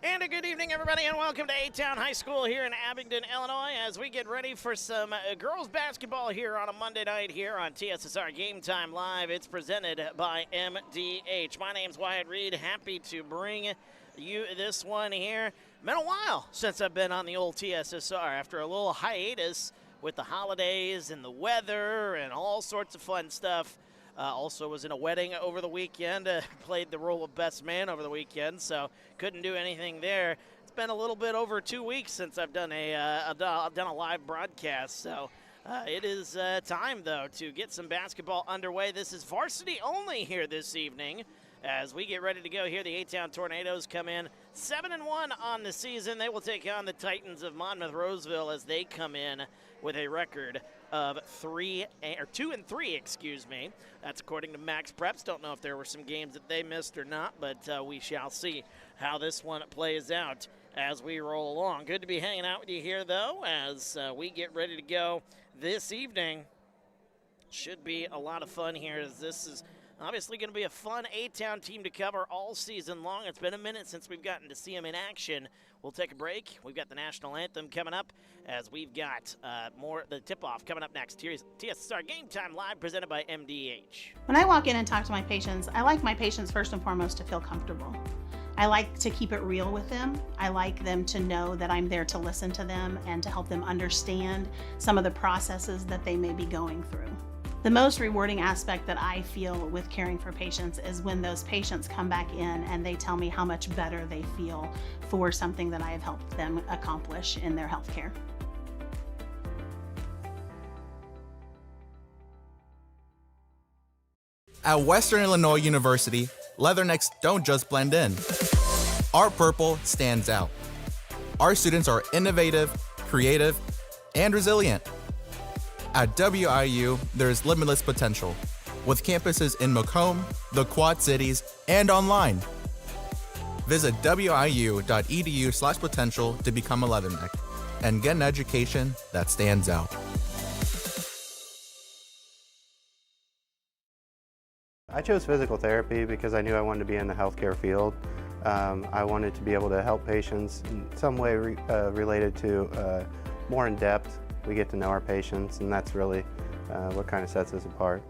And a good evening, everybody, and welcome to A-Town High School here in Abingdon, Illinois, as we get ready for some girls basketball here on a Monday night here on TSSR Game Time Live. It's presented by MDH. My name's Wyatt Reed. Happy to bring you this one here. Been a while since I've been on the old TSSR after a little hiatus with the holidays and the weather and all sorts of fun stuff. Also was in a wedding over the weekend, played the role of best man over the weekend, so couldn't do anything there. It's been a little bit over 2 weeks since I've done a live broadcast, so it is time, though, to get some basketball underway. This is varsity only here this evening. As we get ready to go here, the A-Town Tornadoes come in 7-1 on the season. They will take on the Titans of Monmouth-Roseville as they come in with a record of 2-3, excuse me. That's according to Max Preps. Don't know if there were some games that they missed or not, but we shall see how this one plays out as we roll along. Good to be hanging out with you here, though, as we get ready to go this evening. Should be a lot of fun here, as this is obviously going to be a fun A-Town team to cover all season long. It's been a minute since we've gotten to see them in action. We'll take a break. We've got the national anthem coming up, as we've got the tip-off coming up next. Here's TSSR Game Time Live, presented by MDH. When I walk in and talk to my patients, I like my patients first and foremost to feel comfortable. I like to keep it real with them. I like them to know that I'm there to listen to them and to help them understand some of the processes that they may be going through. The most rewarding aspect that I feel with caring for patients is when those patients come back in and they tell me how much better they feel for something that I have helped them accomplish in their healthcare. At Western Illinois University, leathernecks don't just blend in. Our purple stands out. Our students are innovative, creative, and resilient. At WIU, there's limitless potential, with campuses in Macomb, the Quad Cities, and online. Visit wiu.edu/potential to become a leatherneck and get an education that stands out. I chose physical therapy because I knew I wanted to be in the healthcare field. I wanted to be able to help patients in some way related to more in depth. We get to know our patients, and that's really what kind of sets us apart.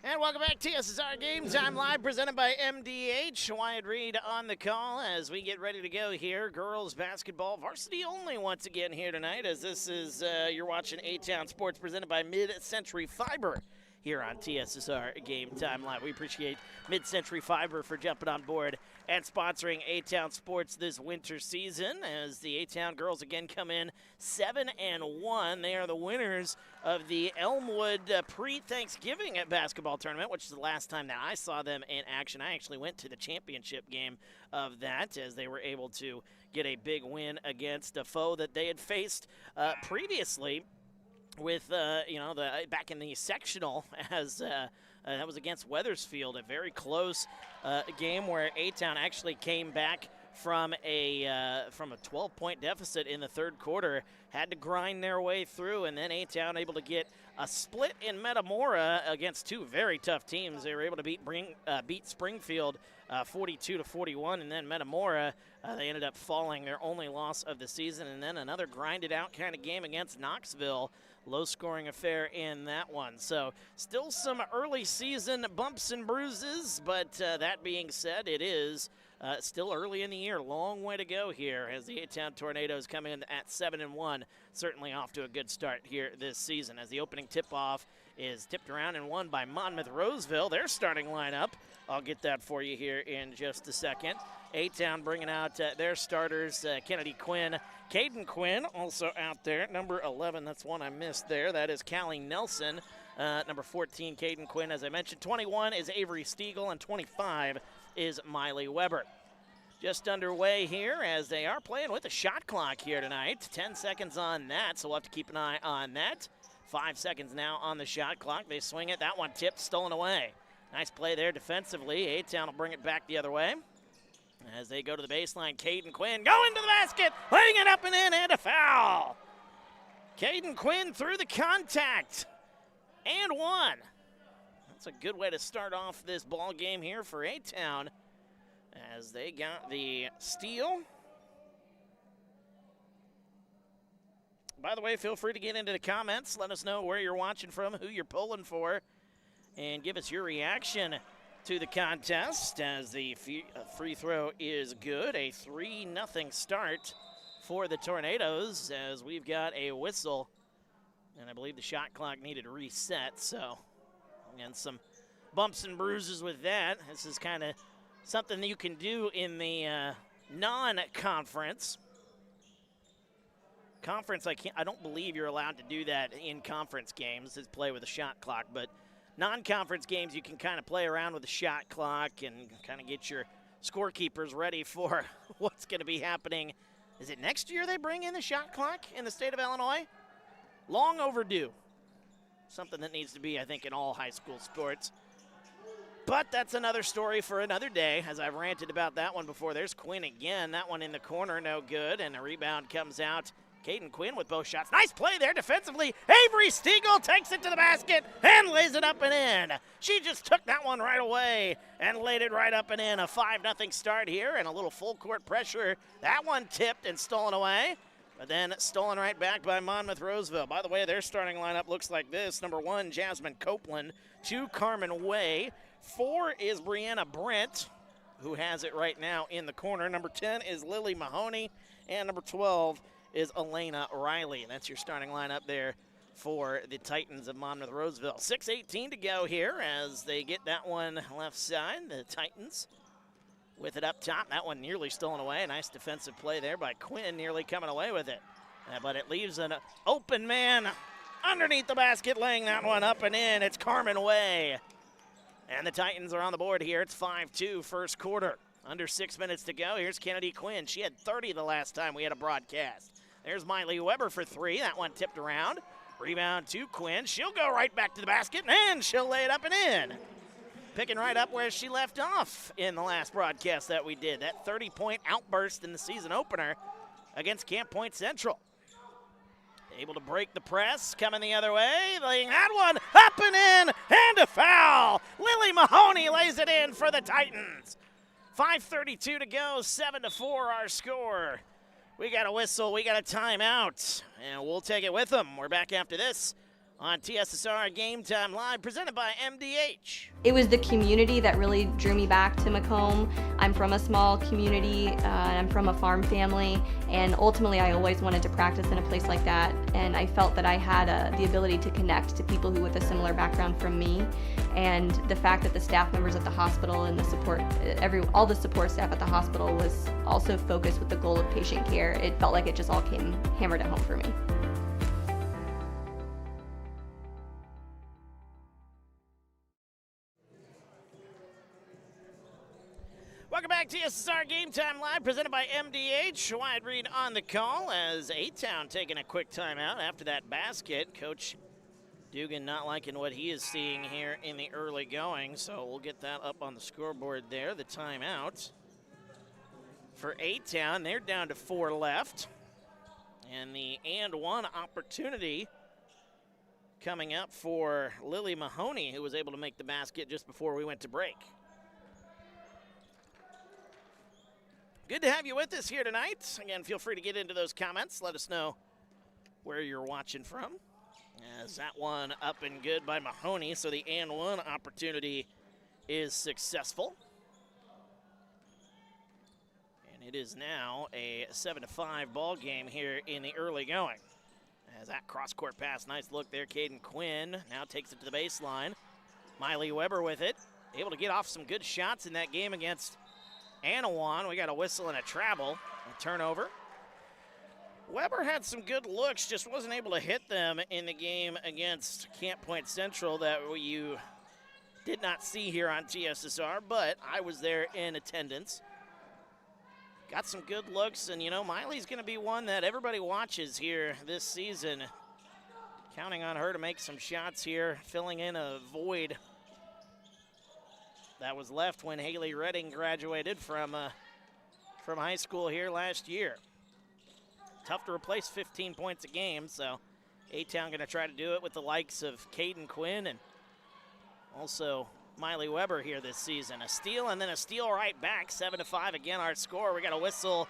And welcome back to TSSR Game Time Live, presented by MDH. Wyatt Reed on the call as we get ready to go here. Girls basketball, varsity only once again here tonight, as this is, you're watching A-Town Sports presented by Mid-Century Fiber here on TSSR Game Time Live. We appreciate Mid-Century Fiber for jumping on board and sponsoring A-Town Sports this winter season, as the A-Town girls again come in 7-1. They are the winners of the Elmwood pre-Thanksgiving basketball tournament, which is the last time that I saw them in action. I actually went to the championship game of that, as they were able to get a big win against a foe that they had faced previously with, back in the sectional, as that was against Weathersfield, a very close game where A-Town actually came back from a 12-point deficit in the third quarter, had to grind their way through, and then A-Town able to get a split in Metamora against two very tough teams. They were able to beat Springfield 42-41, and then Metamora, they ended up falling, their only loss of the season, and then another grinded-out kind of game against Knoxville. Low-scoring affair in that one. So still some early season bumps and bruises, but that being said, it is still early in the year. Long way to go here as the A-Town Tornadoes come in at 7-1. Certainly off to a good start here this season, as the opening tip-off is tipped around and won by Monmouth-Roseville. Their starting lineup, I'll get that for you here in just a second. A-Town bringing out their starters, Kennedy Quinn, Caden Quinn also out there. Number 11, that's one I missed there. That is Callie Nelson. Number 14, Caden Quinn, as I mentioned. 21 is Avery Stiegel, and 25 is Miley Weber. Just underway here, as they are playing with a shot clock here tonight. 10 seconds on that, so we'll have to keep an eye on that. 5 seconds now on the shot clock. They swing it. That one tipped, stolen away. Nice play there defensively. A-Town will bring it back the other way. As they go to the baseline, Caden Quinn going to the basket, laying it up and in, and a foul. Caden Quinn through the contact, and one. That's a good way to start off this ball game here for A-Town as they got the steal. By the way, feel free to get into the comments. Let us know where you're watching from, who you're pulling for, and give us your reaction to the contest as the free throw is good. A 3-0 start for the Tornadoes as we've got a whistle, and I believe the shot clock needed to reset, so and some bumps and bruises with that. This is kind of something that you can do in the non-conference. Conference, I don't believe you're allowed to do that in conference games, is play with a shot clock, but non-conference games you can kind of play around with the shot clock and kind of get your scorekeepers ready for what's going to be happening. Is it next year they bring in the shot clock in the state of Illinois? Long overdue. Something that needs to be, I think, in all high school sports. But that's another story for another day, as I've ranted about that one before. There's Quinn again. That one in the corner, no good, and a rebound comes out. Caden Quinn with both shots. Nice play there defensively. Avery Stiegel takes it to the basket and lays it up and in. She just took that one right away and laid it right up and in. A 5-0 start here and a little full court pressure. That one tipped and stolen away, but then stolen right back by Monmouth-Roseville. By the way, their starting lineup looks like this. Number 1, Jasmine Copeland. 2, Carmen Way. 4 is Brianna Brent, who has it right now in the corner. Number 10 is Lily Mahoney. And number 12 is Elena Riley. That's your starting lineup there for the Titans of Monmouth-Roseville. 6:18 to go here as they get that one left side. The Titans with it up top. That one nearly stolen away. Nice defensive play there by Quinn, nearly coming away with it. But it leaves an open man underneath the basket, laying that one up and in. It's Carmen Way. And the Titans are on the board here. It's 5-2 first quarter. Under 6 minutes to go. Here's Kennedy Quinn. She had 30 the last time we had a broadcast. There's Miley Weber for 3. That one tipped around. Rebound to Quinn. She'll go right back to the basket, and she'll lay it up and in. Picking right up where she left off in the last broadcast that we did. That 30-point outburst in the season opener against Camp Point Central. Able to break the press, coming the other way, laying that one up and in, and a foul. Lily Mahoney lays it in for the Titans. 5:32 to go, 7-4 our score. We got a whistle, we got a timeout, and we'll take it with them. We're back after this on TSSR Game Time Live, presented by MDH. It was the community that really drew me back to Macomb. I'm from a small community, I'm from a farm family, and ultimately I always wanted to practice in a place like that, and I felt that I had the ability to connect to people who with a similar background from me, and the fact that the staff members at the hospital and the support, all the support staff at the hospital was also focused with the goal of patient care. It felt like it just all came hammered at home for me. Welcome back to TSSR Game Time Live, presented by MDH. Wyatt Reed on the call as A-Town taking a quick timeout after that basket. Coach Dugan not liking what he is seeing here in the early going, so we'll get that up on the scoreboard there, the timeout. For A-Town, they're down to 4 left. And the and one opportunity coming up for Lily Mahoney, who was able to make the basket just before we went to break. Good to have you with us here tonight. Again, feel free to get into those comments. Let us know where you're watching from. As that one up and good by Mahoney, so the and one opportunity is successful. And it is now a 7-5 ball game here in the early going. As that cross-court pass, nice look there. Caden Quinn now takes it to the baseline. Miley Weber with it. Able to get off some good shots in that game against Anawan. We got a whistle and a travel, a turnover. Weber had some good looks, just wasn't able to hit them in the game against Camp Point Central that you did not see here on TSSR, but I was there in attendance. Got some good looks, and you know, Miley's going to be one that everybody watches here this season. Counting on her to make some shots here, filling in a void that was left when Haley Redding graduated from high school here last year. Tough to replace 15 points a game, so A-Town going to try to do it with the likes of Caden Quinn and Also, Miley Weber here this season. A steal and then a steal right back. 7-5 again, our score. We got a whistle.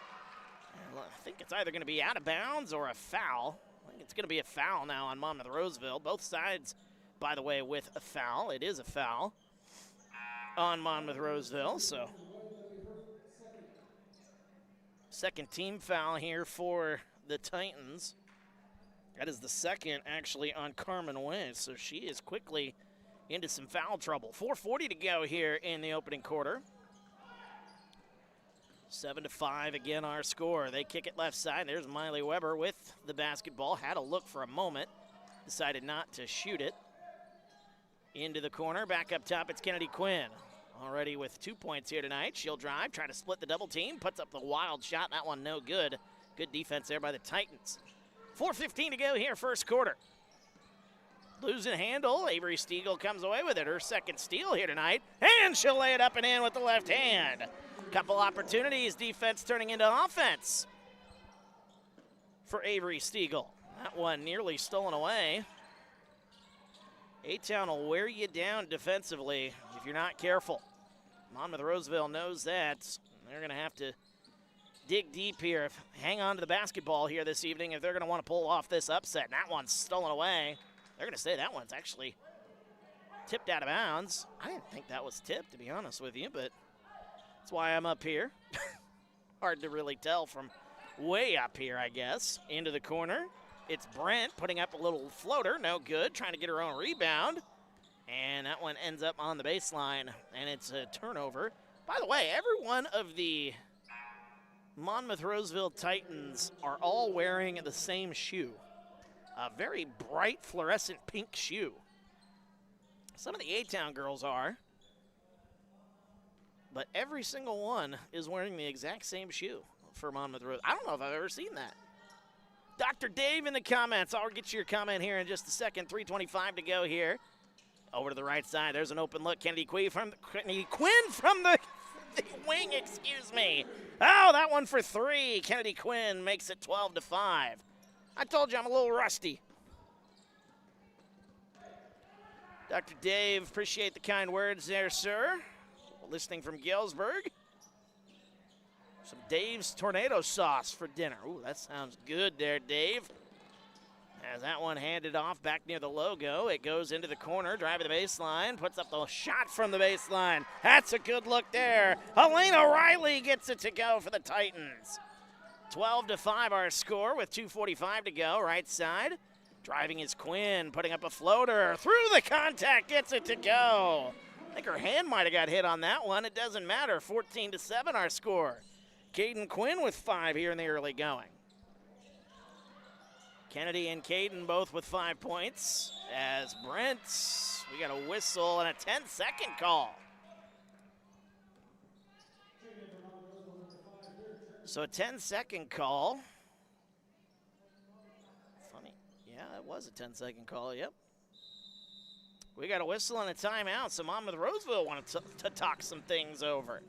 I think it's either going to be out of bounds or a foul. I think it's going to be a foul now on Monmouth-Roseville. Both sides, by the way, with a foul. It is a foul on Monmouth-Roseville. So, second team foul here for the Titans. That is the second, actually, on Carmen Way. So she is quickly into some foul trouble. 4:40 to go here in the opening quarter. 7-5 again, our score. They kick it left side. There's Miley Weber with the basketball. Had a look for a moment. Decided not to shoot it. Into the corner. Back up top, it's Kennedy Quinn. Already with 2 points here tonight. She'll drive, try to split the double team. Puts up the wild shot. That one no good. Good defense there by the Titans. 4:15 to go here, first quarter. Losing handle. Avery Stiegel comes away with it. Her second steal here tonight. And she'll lay it up and in with the left hand. Couple opportunities. Defense turning into offense for Avery Stiegel. That one nearly stolen away. A-Town will wear you down defensively if you're not careful. Monmouth-Roseville knows that. They're going to have to dig deep here. Hang on to the basketball here this evening if they're going to want to pull off this upset. And that one's stolen away. They're going to say that one's actually tipped out of bounds. I didn't think that was tipped, to be honest with you, but that's why I'm up here. Hard to really tell from way up here, I guess. Into the corner. It's Brent putting up a little floater. No good. Trying to get her own rebound. And that one ends up on the baseline, and it's a turnover. By the way, every one of the Monmouth-Roseville Titans are all wearing the same shoe. A very bright fluorescent pink shoe. Some of the A-Town girls are, but every single one is wearing the exact same shoe for Monmouth-Roseville. I don't know if I've ever seen that. Dr. Dave in the comments. I'll get your comment here in just a second. 3:25 to go here. Over to the right side. There's an open look. Kennedy Quinn from the wing, excuse me. Oh, that one for three. Kennedy Quinn makes it 12-5. I told you I'm a little rusty. Dr. Dave, appreciate the kind words there, sir. Listening from Galesburg. Some Dave's tornado sauce for dinner. Ooh, that sounds good there, Dave. As that one handed off back near the logo, it goes into the corner, driving the baseline, puts up the shot from the baseline. That's a good look there. Helena Riley gets it to go for the Titans. 12-5 our score with 2:45 to go, right side. Driving is Quinn, putting up a floater. Through the contact, gets it to go. I think her hand might have got hit on that one. It doesn't matter. 14-7 our score. Caden Quinn with 5 here in the early going. Kennedy and Caden both with 5 points. As Brent, we got a whistle and a 10-second call. So a 10-second call. Funny. Yeah, it was a 10-second call, yep. We got a whistle and a timeout, so Monmouth-Roseville wanted to talk some things over.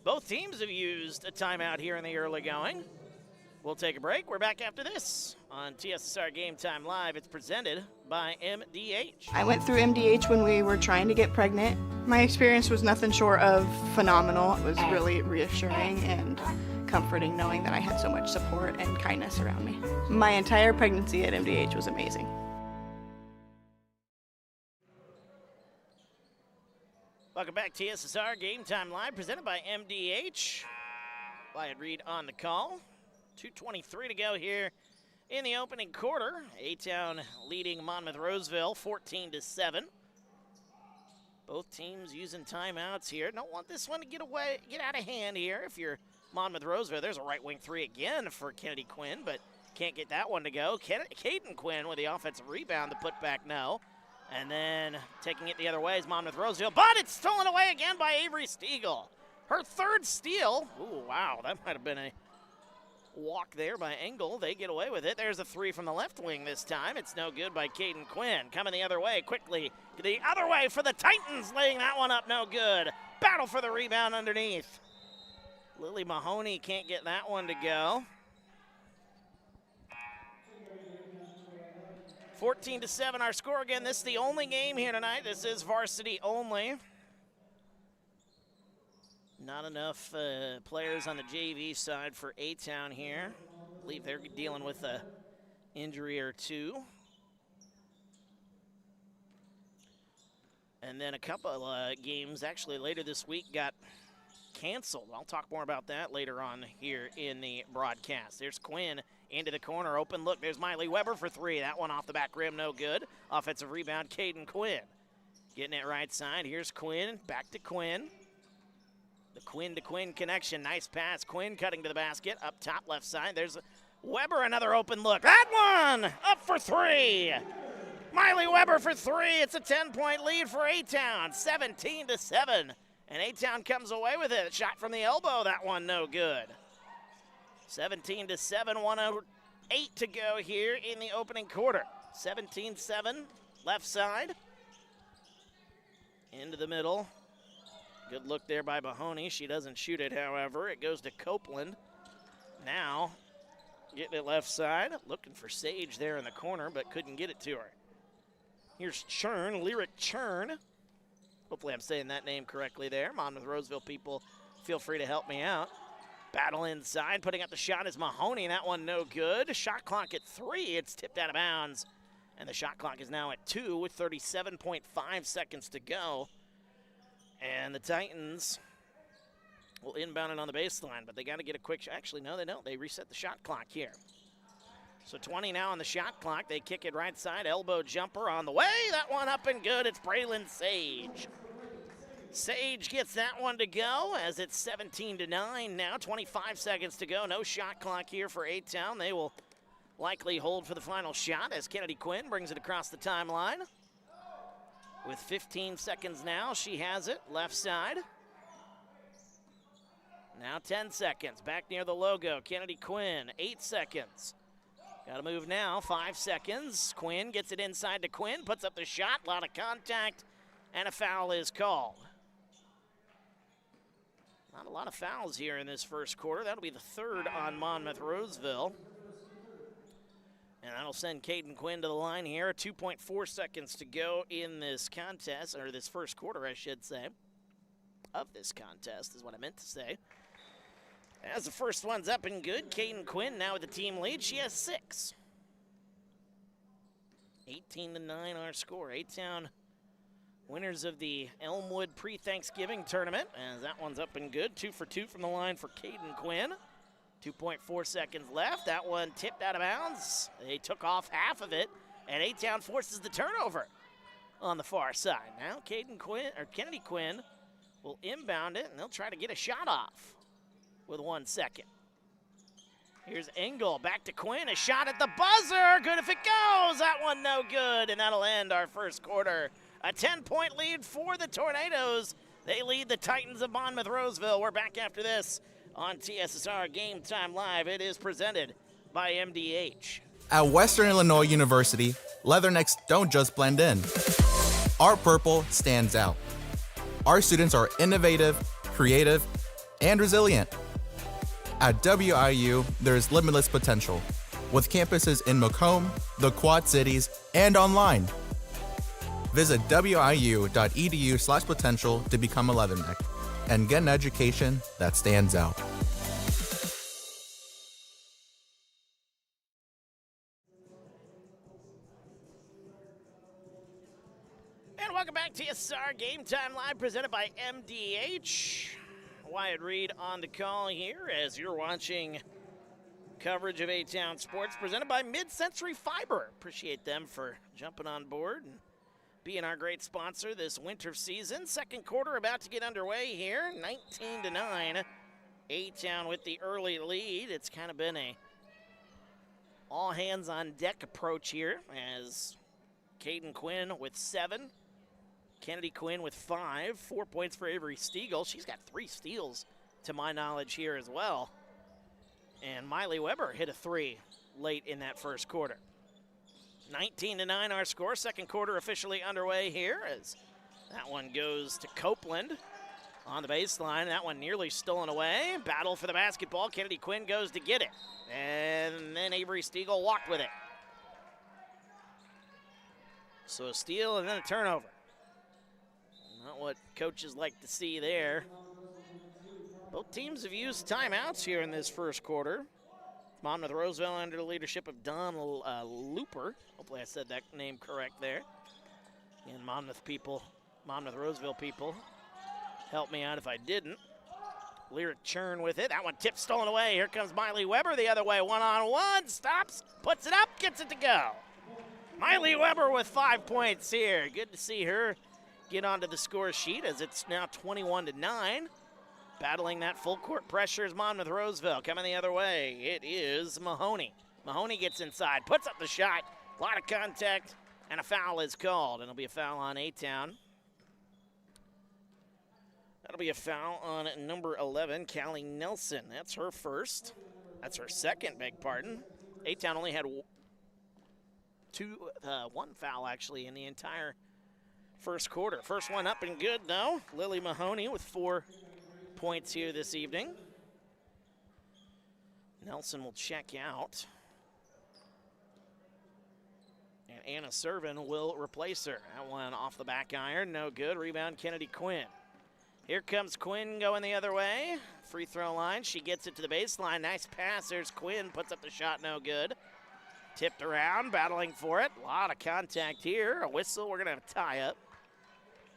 Both teams have used a timeout here in the early going. We'll take a break. We're back after this on TSSR Game Time Live. It's presented by MDH. I went through MDH when we were trying to get pregnant. My experience was nothing short of phenomenal. It was really reassuring and comforting knowing that I had so much support and kindness around me. My entire pregnancy at MDH was amazing. Welcome back to TSSR Game Time Live, presented by MDH. Wyatt Reed on the call. 2:23 to go here in the opening quarter. A-Town leading Monmouth-Roseville 14-7. Both teams using timeouts here. Don't want this one to get out of hand here. If you're Monmouth-Roseville, there's a right wing three again for Kennedy Quinn, but can't get that one to go. Caden Quinn with the offensive rebound, the putback no. And then taking it the other way is Monmouth-Roseville, but it's stolen away again by Avery Stiegel. Her third steal. Ooh, wow, that might have been a walk there by Engel. They get away with it. There's a three from the left wing this time. It's no good by Caden Quinn. Coming the other way quickly. The other way for the Titans, laying that one up, no good. Battle for the rebound underneath. Lily Mahoney can't get that one to go. 14-7 our score again. This is the only game here tonight. This is varsity only. Not enough players on the JV side for A-Town here. I believe they're dealing with a injury or two. And then a couple games actually later this week got canceled. I'll talk more about that later on here in the broadcast. There's Quinn into the corner, open look. There's Miley Weber for three. That one off the back rim, no good. Offensive rebound, Caden Quinn. Getting it right side. Here's Quinn, back to Quinn. The Quinn-to-Quinn connection, nice pass. Quinn cutting to the basket, up top left side. There's Weber, another open look. That one, up for three. Miley Weber for three. It's a 10-point lead for A-Town, 17-7. And A-Town comes away with it. Shot from the elbow, that one no good. 17-7, 1:08 to go here in the opening quarter. 17-7, left side. Into the middle. Good look there by Mahoney. She doesn't shoot it, however. It goes to Copeland. Now, getting it left side. Looking for Sage there in the corner, but couldn't get it to her. Here's Churn, Lyric Churn. Hopefully I'm saying that name correctly there. Monmouth-Roseville people, feel free to help me out. Battle inside, putting up the shot is Mahoney. That one no good. Shot clock at 3. It's tipped out of bounds. And the shot clock is now at 2 with 37.5 seconds to go. And the Titans will inbound it on the baseline, but they got to get a quick shot. Actually, no, they don't. They reset the shot clock here. So 20 now on the shot clock. They kick it right side. Elbow jumper on the way. That one up and good. It's Braylon Sage. Sage gets that one to go as it's 17-9 now. 25 seconds to go. No shot clock here for A-Town. They will likely hold for the final shot as Kennedy Quinn brings it across the timeline. With 15 seconds now, she has it left side. Now 10 seconds. Back near the logo. Kennedy Quinn, 8 seconds. Got to move now, 5 seconds. Quinn gets it inside to Quinn, puts up the shot, a lot of contact, and a foul is called. Not a lot of fouls here in this first quarter. That'll be the third on Monmouth-Roseville. And that'll send Caden Quinn to the line here. 2.4 seconds to go in this contest, or this first quarter, I should say, of this contest is what I meant to say. As the first one's up and good, Caden Quinn now with the team lead. She has 6. 18-9 our score. A-Town winners of the Elmwood pre-Thanksgiving tournament, as that one's up and good. 2 for 2 from the line for Caden Quinn. 2.4 seconds left. That one tipped out of bounds. They took off half of it, and A-Town forces the turnover on the far side. Now Kennedy Quinn will inbound it, and they'll try to get a shot off with 1 second. Here's Engel, back to Quinn, a shot at the buzzer. Good if it goes. That one no good, and that'll end our first quarter. A 10-point lead for the Tornadoes. They lead the Titans of Monmouth-Roseville. We're back after this on TSSR Game Time Live. It is presented by MDH. At Western Illinois University, leathernecks don't just blend in. Our purple stands out. Our students are innovative, creative, and resilient. At WIU, there is limitless potential, with campuses in Macomb, the Quad Cities, and online. Visit wiu.edu/potential to become a leatherneck and get an education that stands out. And welcome back to TSSR Game Time Live, presented by MDH. Wyatt Reed on the call here as you're watching coverage of A-Town Sports presented by Mid-Century Fiber. Appreciate them for jumping on board and being our great sponsor this winter season. Second quarter about to get underway here, 19-9. A-Town with the early lead. It's kind of been a all-hands-on-deck approach here as Caden Quinn with 7. Kennedy Quinn with 5, 4 points for Avery Stiegel. She's got 3 steals to my knowledge here as well. And Miley Weber hit a 3 late in that first quarter. 19-9 our score. Second quarter officially underway here as that one goes to Copeland on the baseline. That one nearly stolen away. Battle for the basketball. Kennedy Quinn goes to get it. And then Avery Stiegel walked with it. So a steal and then a turnover. Not what coaches like to see there. Both teams have used timeouts here in this first quarter. Monmouth-Roseville under the leadership of Don Looper. Hopefully I said that name correct there. And Monmouth-Roseville people, help me out if I didn't. Lyric Churn with it. That one tipped, stolen away. Here comes Miley Weber the other way. One-on-one, stops, puts it up, gets it to go. Miley Weber with 5 points here. Good to see her get onto the score sheet as it's now 21-9. Battling that full court pressure is Monmouth-Roseville. Coming the other way, it is Mahoney. Mahoney gets inside, puts up the shot. A lot of contact, and a foul is called. And it'll be a foul on A-Town. That'll be a foul on number 11, Callie Nelson. That's her first. That's her second, beg pardon. A-Town only had one foul, actually, in the entire first quarter. First one up and good, though. Lily Mahoney with 4 points here this evening. Nelson will check out. And Anna Servin will replace her. That one off the back iron, no good. Rebound, Kennedy Quinn. Here comes Quinn going the other way. Free throw line, she gets it to the baseline. Nice pass, there's Quinn, puts up the shot, no good. Tipped around, battling for it. A lot of contact here. A whistle, we're gonna have a tie up.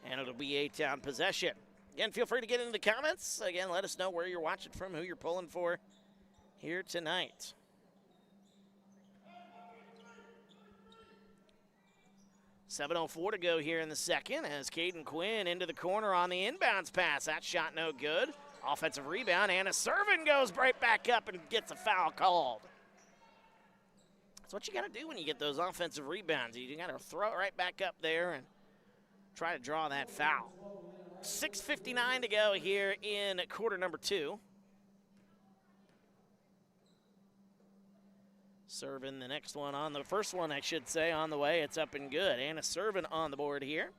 And it'll be A-Town possession. Again, feel free to get into the comments. Again, let us know where you're watching from, who you're pulling for here tonight. .704 to go here in the second as Caden Quinn into the corner on the inbounds pass. That shot no good. Offensive rebound. Anna Servin goes right back up and gets a foul called. That's what you got to do when you get those offensive rebounds. You got to throw it right back up there and try to draw that foul. 6:59 to go here in quarter number 2. Servin, the next one on the first one, I should say, on the way. It's up and good. Anna Servin on the board here.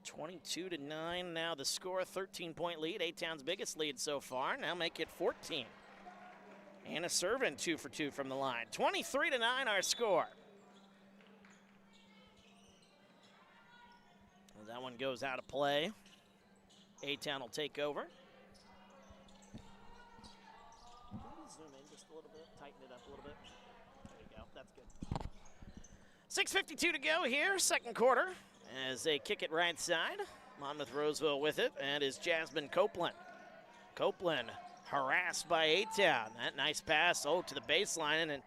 22-9 now the score. 13-point lead. A-Town's biggest lead so far. Now make it 14. Anna Servin 2 for 2 from the line. 23-9 our score. That one goes out of play. A-Town will take over. Zoom in just a little bit, tighten it up a little bit. There you go, that's good. 6:52 to go here, second quarter, as they kick it right side. Monmouth-Roseville with it, and is Jasmine Copeland. Copeland harassed by A-Town. That nice pass, to the baseline, and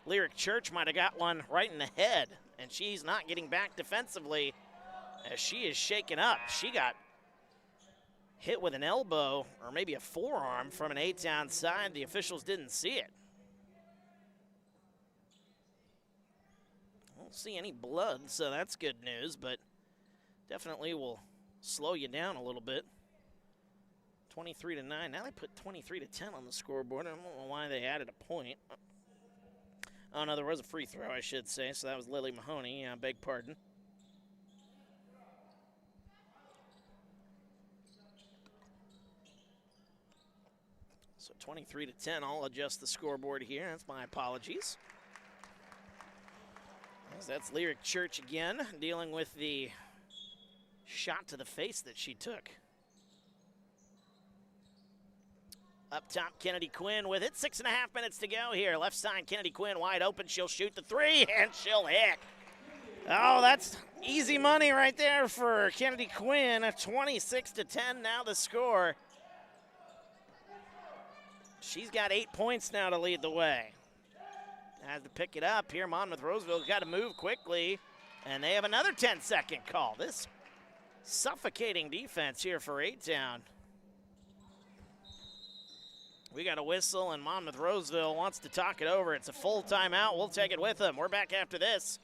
Lyric Church might have got one right in the head, and she's not getting back defensively as she is shaken up. She got hit with an elbow or maybe a forearm from an A-Town side. The officials didn't see it. I don't see any blood, so that's good news, but definitely will slow you down a little bit. 23-9. Now they put 23-10 on the scoreboard. I don't know why they added a point. Oh, no, there was a free throw, I should say, so that was Lily Mahoney. I beg pardon. So 23-10, I'll adjust the scoreboard here. That's my apologies. That's Lyric Church again, dealing with the shot to the face that she took. Up top, Kennedy Quinn with it. 6.5 minutes to go here. Left side, Kennedy Quinn wide open. She'll shoot the three, and she'll hit. Oh, that's easy money right there for Kennedy Quinn. 26-10 now the score. She's got 8 points now to lead the way. Has to pick it up here. Monmouth-Roseville's got to move quickly, and they have another 10-second call. This suffocating defense here for A-Town. We got a whistle, and Monmouth-Roseville wants to talk it over. It's a full timeout. We'll take it with them. We're back after this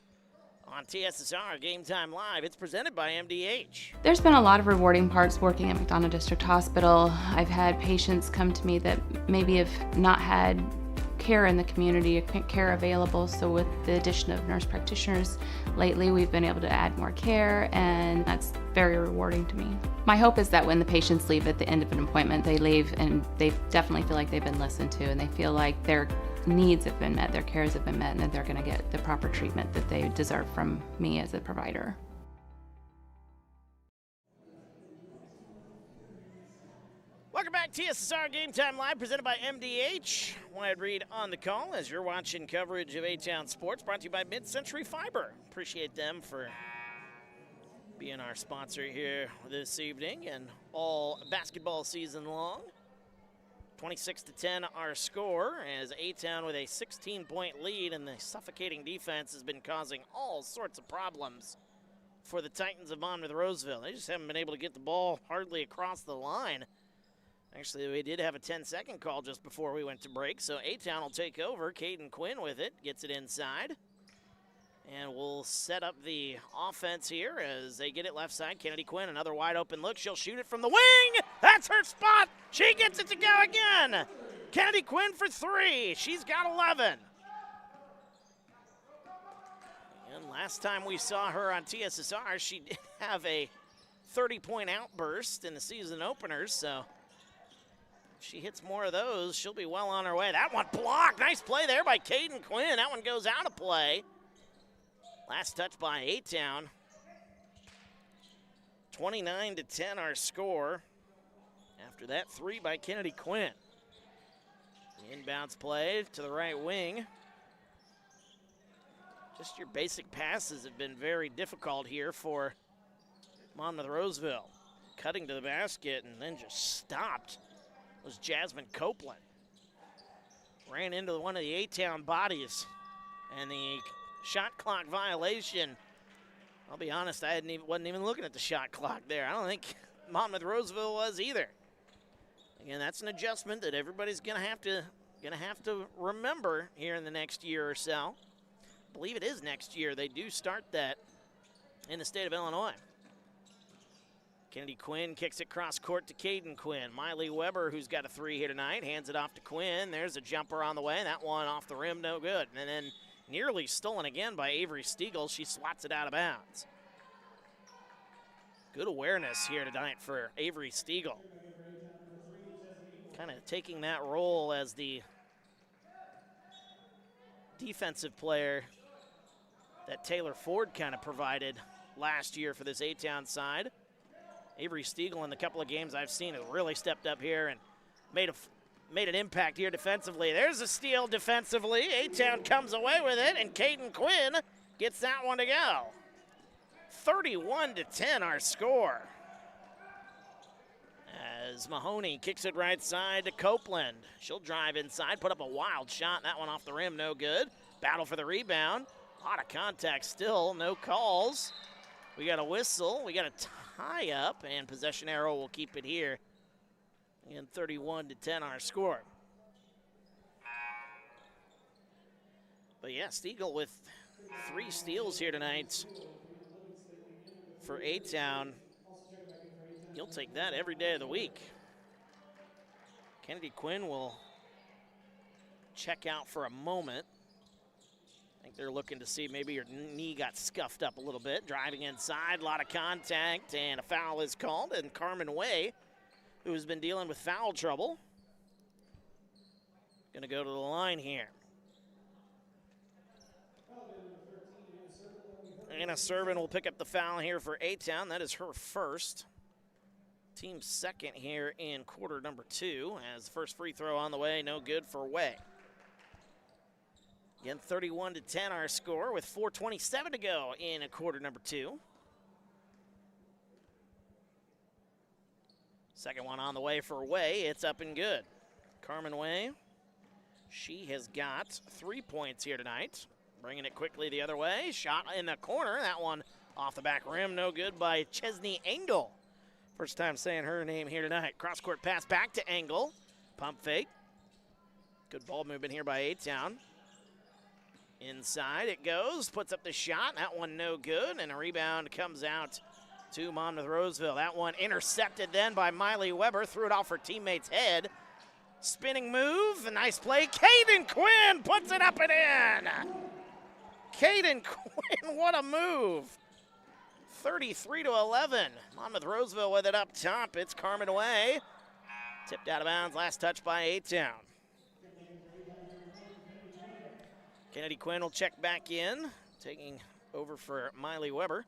on TSSR Game Time Live. It's presented by MDH. There's been a lot of rewarding parts working at McDonough District Hospital. I've had patients come to me that maybe have not had care in the community, care available. So with the addition of nurse practitioners lately, we've been able to add more care, and that's very rewarding to me. My hope is that when the patients leave at the end of an appointment, they leave and they definitely feel like they've been listened to, and they feel like they're needs have been met, their cares have been met, and that they're going to get the proper treatment that they deserve from me as a provider. Welcome back, TSSR Game Time Live, presented by MDH. Wyatt Reed on the call as you're watching coverage of A-Town Sports, brought to you by Mid-Century Fiber. Appreciate them for being our sponsor here this evening and all basketball season long. 26-10 our score as A-Town with a 16-point lead, and the suffocating defense has been causing all sorts of problems for the Titans of Monmouth-Roseville. They just haven't been able to get the ball hardly across the line. Actually, we did have a 10-second call just before we went to break, so A-Town will take over. Caden Quinn with it, gets it inside. And we'll set up the offense here as they get it left side. Kennedy Quinn, another wide open look. She'll shoot it from the wing. That's her spot. She gets it to go again. Kennedy Quinn for 3. She's got 11. And last time we saw her on TSSR, she did have a 30-point outburst in the season openers, so if she hits more of those, she'll be well on her way. That one blocked. Nice play there by Caden Quinn. That one goes out of play. Last touch by A-Town. 29-10 our score. After that, 3 by Kennedy Quinn. Inbounds play to the right wing. Just your basic passes have been very difficult here for Monmouth-Roseville. Cutting to the basket and then just stopped was Jasmine Copeland. Ran into one of the A-Town bodies, and the shot clock violation. I'll be honest, I wasn't even looking at the shot clock there. I don't think Monmouth-Roseville was either. Again, that's an adjustment that everybody's gonna have to remember here in the next year or so. I believe it is next year. They do start that in the state of Illinois. Kennedy Quinn kicks it cross court to Caden Quinn. Miley Weber, who's got a 3 here tonight, hands it off to Quinn. There's a jumper on the way. That one off the rim, no good. And then nearly stolen again by Avery Stiegel. She swats it out of bounds. Good awareness here tonight for Avery Stiegel. Kind of taking that role as the defensive player that Taylor Ford kind of provided last year for this A-Town side. Avery Stiegel, in the couple of games I've seen, has really stepped up here and made an impact here defensively. There's a steal defensively. A-Town comes away with it, and Caden Quinn gets that one to go. 31-10 our score. As Mahoney kicks it right side to Copeland. She'll drive inside, put up a wild shot. That one off the rim, no good. Battle for the rebound. A lot of contact still, no calls. We got a whistle, we got a tie up, and possession arrow will keep it here. And 31-10 our score. But yeah, Stiegel with 3 steals here tonight for A-Town. He'll take that every day of the week. Kennedy Quinn will check out for a moment. I think they're looking to see maybe her knee got scuffed up a little bit. Driving inside, a lot of contact, and a foul is called. And Carmen Way, who has been dealing with foul trouble, going to go to the line here. Anna Servin will pick up the foul here for A-Town. That is her first. Team second here in quarter number 2, as the first free throw on the way, no good for Way. Again, 31-10 our score with 4:27 to go in quarter number 2. Second one on the way for Way. It's up and good. Carmen Way, she has got 3 points here tonight. Bringing it quickly the other way. Shot in the corner. That one off the back rim. No good by Chesney Engel. First time saying her name here tonight. Cross-court pass back to Engel. Pump fake. Good ball movement here by A-Town. Inside it goes. Puts up the shot. That one no good. And a rebound comes out to Monmouth-Roseville. That one intercepted then by Miley Weber. Threw it off her teammate's head. Spinning move. A nice play. Caden Quinn puts it up and in. Caden Quinn, what a move. 33-11. Monmouth-Roseville with it up top. It's Carmen Way. Tipped out of bounds. Last touch by A-Town. Kennedy Quinn will check back in, taking over for Miley Weber.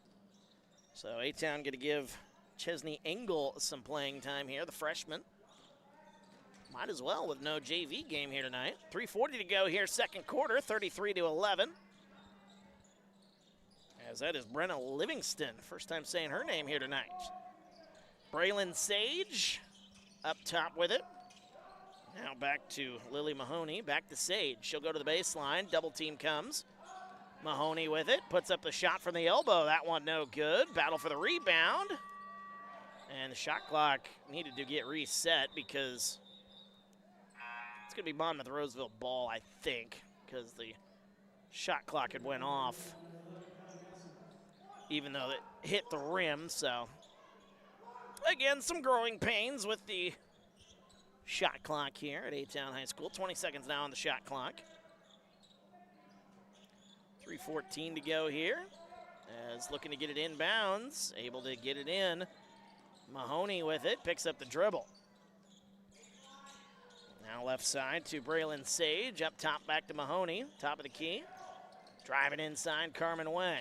So A-Town going to give Chesney Engel some playing time here, the freshman. Might as well with no JV game here tonight. 3:40 to go here, second quarter, 33-11. As that is Brenna Livingston, first time saying her name here tonight. Braylon Sage up top with it. Now back to Lily Mahoney, back to Sage. She'll go to the baseline, double team comes. Mahoney with it, puts up the shot from the elbow. That one no good. Battle for the rebound. And the shot clock needed to get reset because it's going to be Monmouth-Roseville ball, I think, because the shot clock had went off, even though it hit the rim. So, again, some growing pains with the shot clock here at A-Town High School. 20 seconds now on the shot clock. 3:14 to go here. As looking to get it inbounds, able to get it in. Mahoney with it, picks up the dribble. Now left side to Braylon Sage, up top back to Mahoney, top of the key. Driving inside, Carmen Way.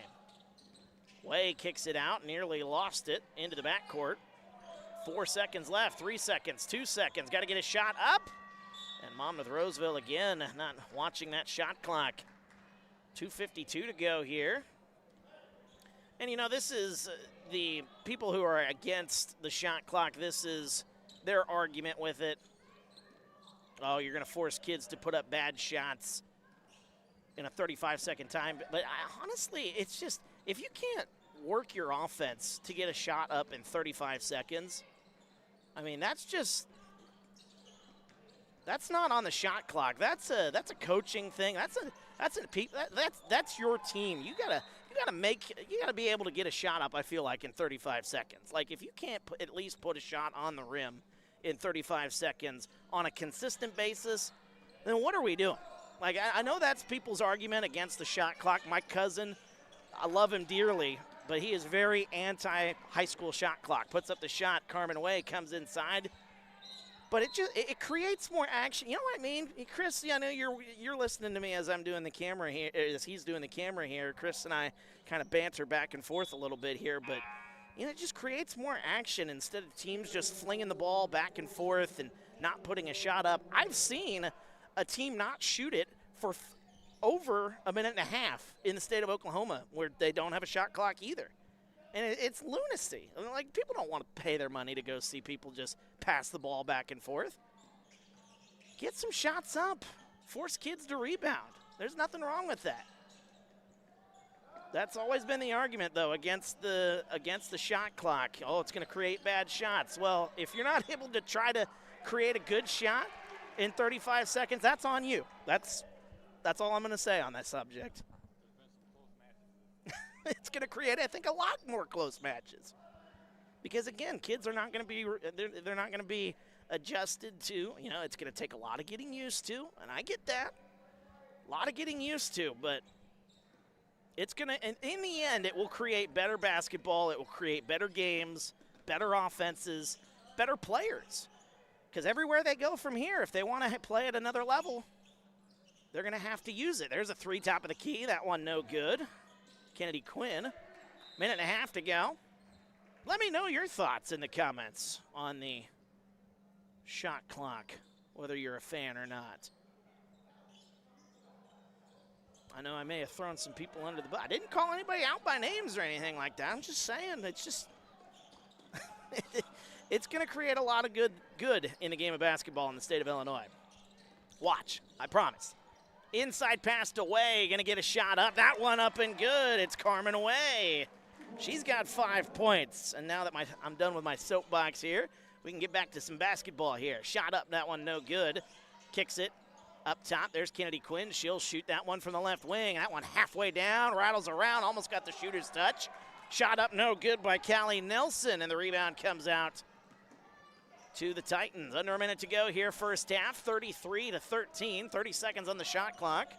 Way kicks it out, nearly lost it into the backcourt. 4 seconds left, 3 seconds, 2 seconds. Got to get a shot up. And Monmouth-Roseville again, not watching that shot clock. 2:52 to go here. And you know, this is the people who are against the shot clock. This is their argument with it. Oh, you're going to force kids to put up bad shots in a 35-second time. But honestly, it's just, if you can't work your offense to get a shot up in 35 seconds, I mean, that's not on the shot clock. That's a coaching thing. That's your team. You gotta be able to get a shot up, I feel like, in 35 seconds. Like, if you can't at least put a shot on the rim in 35 seconds on a consistent basis, then what are we doing? Like, I know that's people's argument against the shot clock. My cousin, I love him dearly, but he is very anti-high school shot clock. Puts up the shot, Carmen Way comes inside. But it creates more action. You know what I mean? Chris, I know you're listening to me as I'm doing the camera here, as he's doing the camera here. Chris and I kind of banter back and forth a little bit here, but you know, it just creates more action instead of teams just flinging the ball back and forth and not putting a shot up. I've seen a team not shoot it for over a minute and a half in the state of Oklahoma where they don't have a shot clock either. And it's lunacy. I mean, like, people don't want to pay their money to go see people just pass the ball back and forth. Get some shots up. Force kids to rebound. There's nothing wrong with that. That's always been the argument, though, against the shot clock. Oh, it's going to create bad shots. Well, if you're not able to try to create a good shot in 35 seconds, that's on you. That's all I'm going to say on that subject. It's going to create, I think, a lot more close matches. Because, again, kids are not going to be – they're not going to be adjusted to – you know, it's going to take a lot of getting used to, and I get that. A lot of getting used to, but it's going to – and in the end, it will create better basketball. It will create better games, better offenses, better players. Because everywhere they go from here, if they want to play at another level, they're going to have to use it. There's a three top of the key. That one no good. Kennedy Quinn, minute and a half to go. Let me know your thoughts in the comments on the shot clock, whether you're a fan or not. I know I may have thrown some people under the bus. I didn't call anybody out by names or anything like that. I'm just saying it's just it's going to create a lot of good in the game of basketball in the state of Illinois. Watch, I promise. Inside pass to Way, going to get a shot up. That one up and good. It's Carmen Way. She's got 5 points. And now that I'm done with my soapbox here, we can get back to some basketball here. Shot up, that one no good. Kicks it up top. There's Kennedy Quinn. She'll shoot that one from the left wing. That one halfway down, rattles around, almost got the shooter's touch. Shot up, no good by Callie Nelson, and the rebound comes out to the Titans. Under a minute to go here, first half, 33-13, 30 seconds on the shot clock.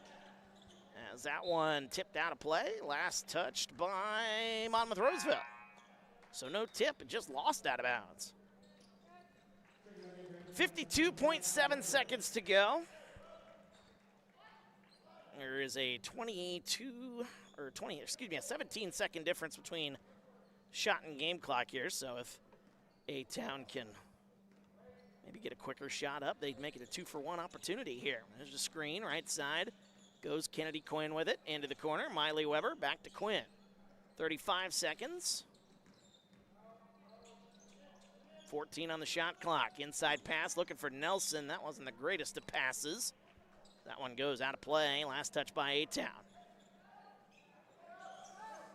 As that one tipped out of play, last touched by Monmouth-Roseville. So no tip, it just lost out of bounds. 52.7 seconds to go. There is a 17-second difference between shot and game clock here. So if A-Town can maybe get a quicker shot up, they'd make it a 2-for-1 opportunity here. There's a screen, right side. Goes Kennedy Quinn with it into the corner. Miley Weber back to Quinn. 35 seconds. 14 on the shot clock. Inside pass looking for Nelson. That wasn't the greatest of passes. That one goes out of play. Last touch by A-Town.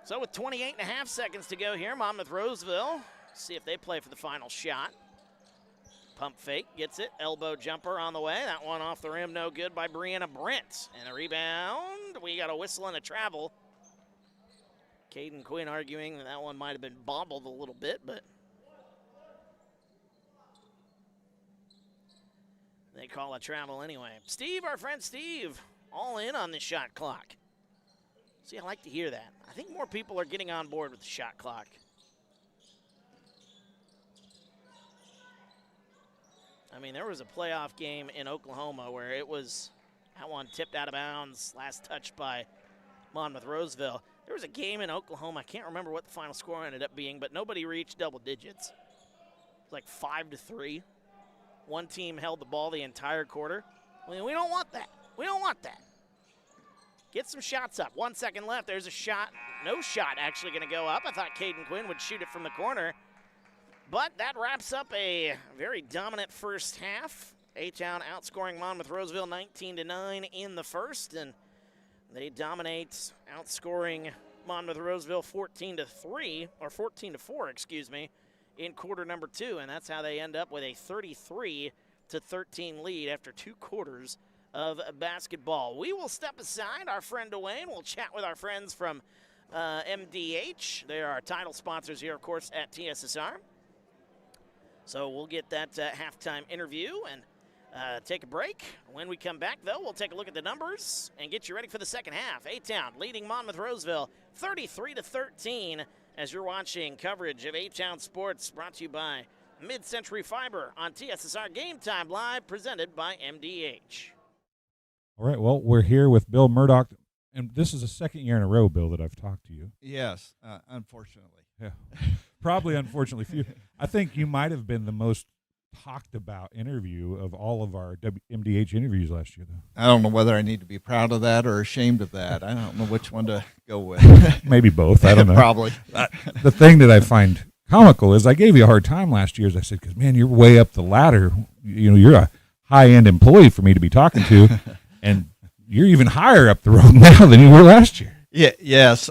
So with 28.5 seconds to go here, Monmouth-Roseville. See if they play for the final shot. Pump fake, gets it. Elbow jumper on the way. That one off the rim, no good by Brianna Brent. And a rebound. We got a whistle and a travel. Caden Quinn arguing that one might have been bobbled a little bit, but they call a travel anyway. Steve, our friend Steve, all in on this shot clock. See, I like to hear that. I think more people are getting on board with the shot clock. I mean, there was a playoff game in Oklahoma where it was, that one tipped out of bounds, last touch by Monmouth-Roseville. There was a game in Oklahoma, I can't remember what the final score ended up being, but nobody reached double digits. It was like 5-3. One team held the ball the entire quarter. I mean, we don't want that. We don't want that. Get some shots up. 1 second left. There's a shot. No shot actually going to go up. I thought Caden Quinn would shoot it from the corner. But that wraps up a very dominant first half. A-Town outscoring Monmouth-Roseville 19-9 in the first, and they dominate, outscoring Monmouth-Roseville 14-3, or 14-4, excuse me, in quarter number 2, and that's how they end up with a 33-13 lead after 2 quarters of basketball. We will step aside. Our friend Dwayne will chat with our friends from MDH. They are our title sponsors here, of course, at TSSR. So we'll get that halftime interview and take a break. When we come back, though, we'll take a look at the numbers and get you ready for the second half. A-Town leading Monmouth-Roseville 33-13 as you're watching coverage of A-Town Sports brought to you by Mid-Century Fiber on TSSR Game Time Live, presented by MDH. All right, well, we're here with Bill Murdoch, and this is the second year in a row, Bill, that I've talked to you. Yes, unfortunately. Yeah, probably unfortunately for you. I think you might have been the most talked about interview of all of our MDH interviews last year, though. I don't know whether I need to be proud of that or ashamed of that. I don't know which one to go with. Maybe both. I don't know. Probably. The thing that I find comical is I gave you a hard time last year, as I said, because, man, you're way up the ladder. You know, you're a high-end employee for me to be talking to, and you're even higher up the road now than you were last year. Yeah. Yes.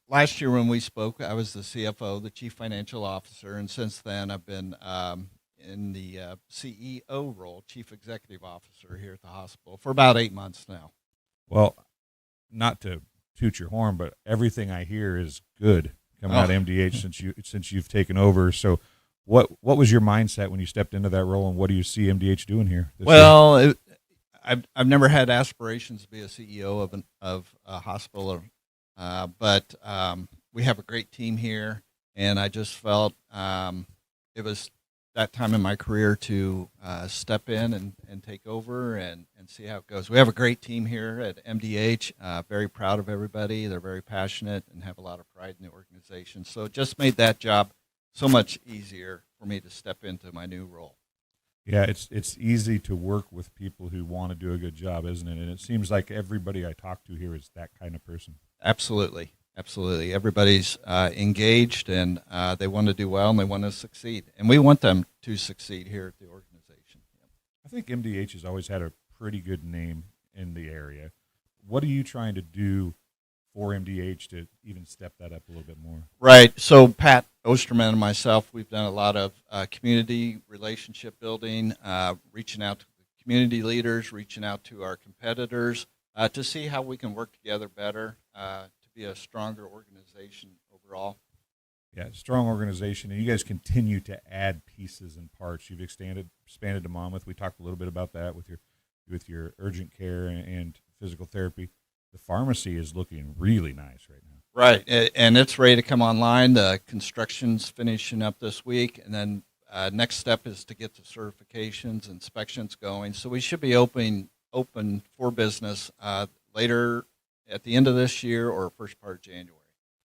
Last year when we spoke, I was the CFO, the Chief Financial Officer, and since then I've been in the CEO role, Chief Executive Officer here at the hospital for about 8 months now. Well, not to toot your horn, but everything I hear is good coming out of MDH since you've taken over. So what was your mindset when you stepped into that role, and what do you see MDH doing here this year? I've never had aspirations to be a CEO of a hospital, but we have a great team here, and I just felt it was that time in my career to step in and take over and see how it goes. We have a great team here at MDH, very proud of everybody. They're very passionate and have a lot of pride in the organization. So it just made that job so much easier for me to step into my new role. Yeah, it's easy to work with people who want to do a good job, isn't it? And it seems like everybody I talk to here is that kind of person. Absolutely. Absolutely. Everybody's engaged, and they want to do well, and they want to succeed. And we want them to succeed here at the organization. I think MDH has always had a pretty good name in the area. What are you trying to do for MDH to even step that up a little bit more? Right. So Pat Osterman and myself, we've done a lot of community relationship building, reaching out to the community leaders, reaching out to our competitors to see how we can work together better to be a stronger organization overall. Yeah, strong organization, and you guys continue to add pieces and parts. You've expanded to Monmouth. We talked a little bit about that with your urgent care and physical therapy. The pharmacy is looking really nice right now. Right, and it's ready to come online. The construction's finishing up this week, and then next step is to get the certifications, inspections going. So we should be open for business later at the end of this year or first part of January.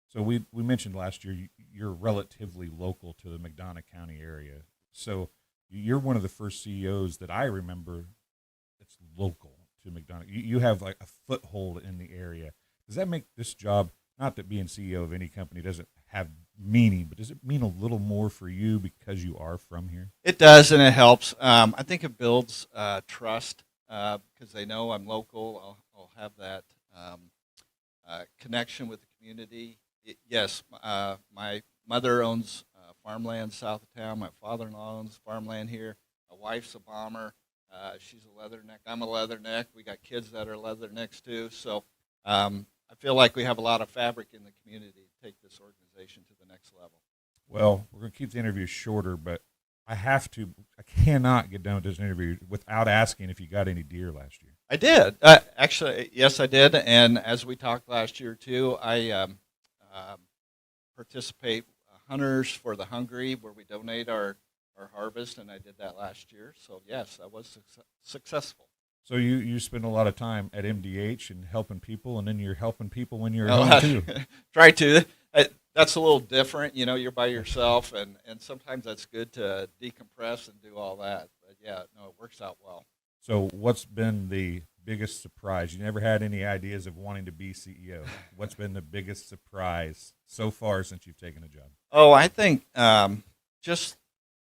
So we mentioned last year you're relatively local to the McDonough County area. So you're one of the first CEOs that I remember that's local to McDonough. You have like a foothold in the area. Does that make this job, not that being CEO of any company doesn't have meaning, but does it mean a little more for you because you are from here? It does, and it helps. I think it builds trust because they know I'm local. I'll have that connection with the community. Yes, my mother owns farmland south of town. My father-in-law owns farmland here. My wife's a bomber. She's a leatherneck. I'm a leatherneck. We got kids that are leathernecks too. So I feel like we have a lot of fabric in the community to take this organization to the next level. Well, we're going to keep the interview shorter, but I cannot get done with this interview without asking if you got any deer last year. I did. Actually, yes, I did. And as we talked last year too, I participate Hunters for the Hungry, where we donate our harvest, and I did that last year. So yes, I was successful. So you spend a lot of time at MDH and helping people, and then you're helping people when you're at home too. Try to. That's a little different. You know, you're by yourself, and sometimes that's good to decompress and do all that. But yeah, no, it works out well. So what's been the biggest surprise? You never had any ideas of wanting to be CEO. What's been the biggest surprise so far since you've taken a job? Oh, I think just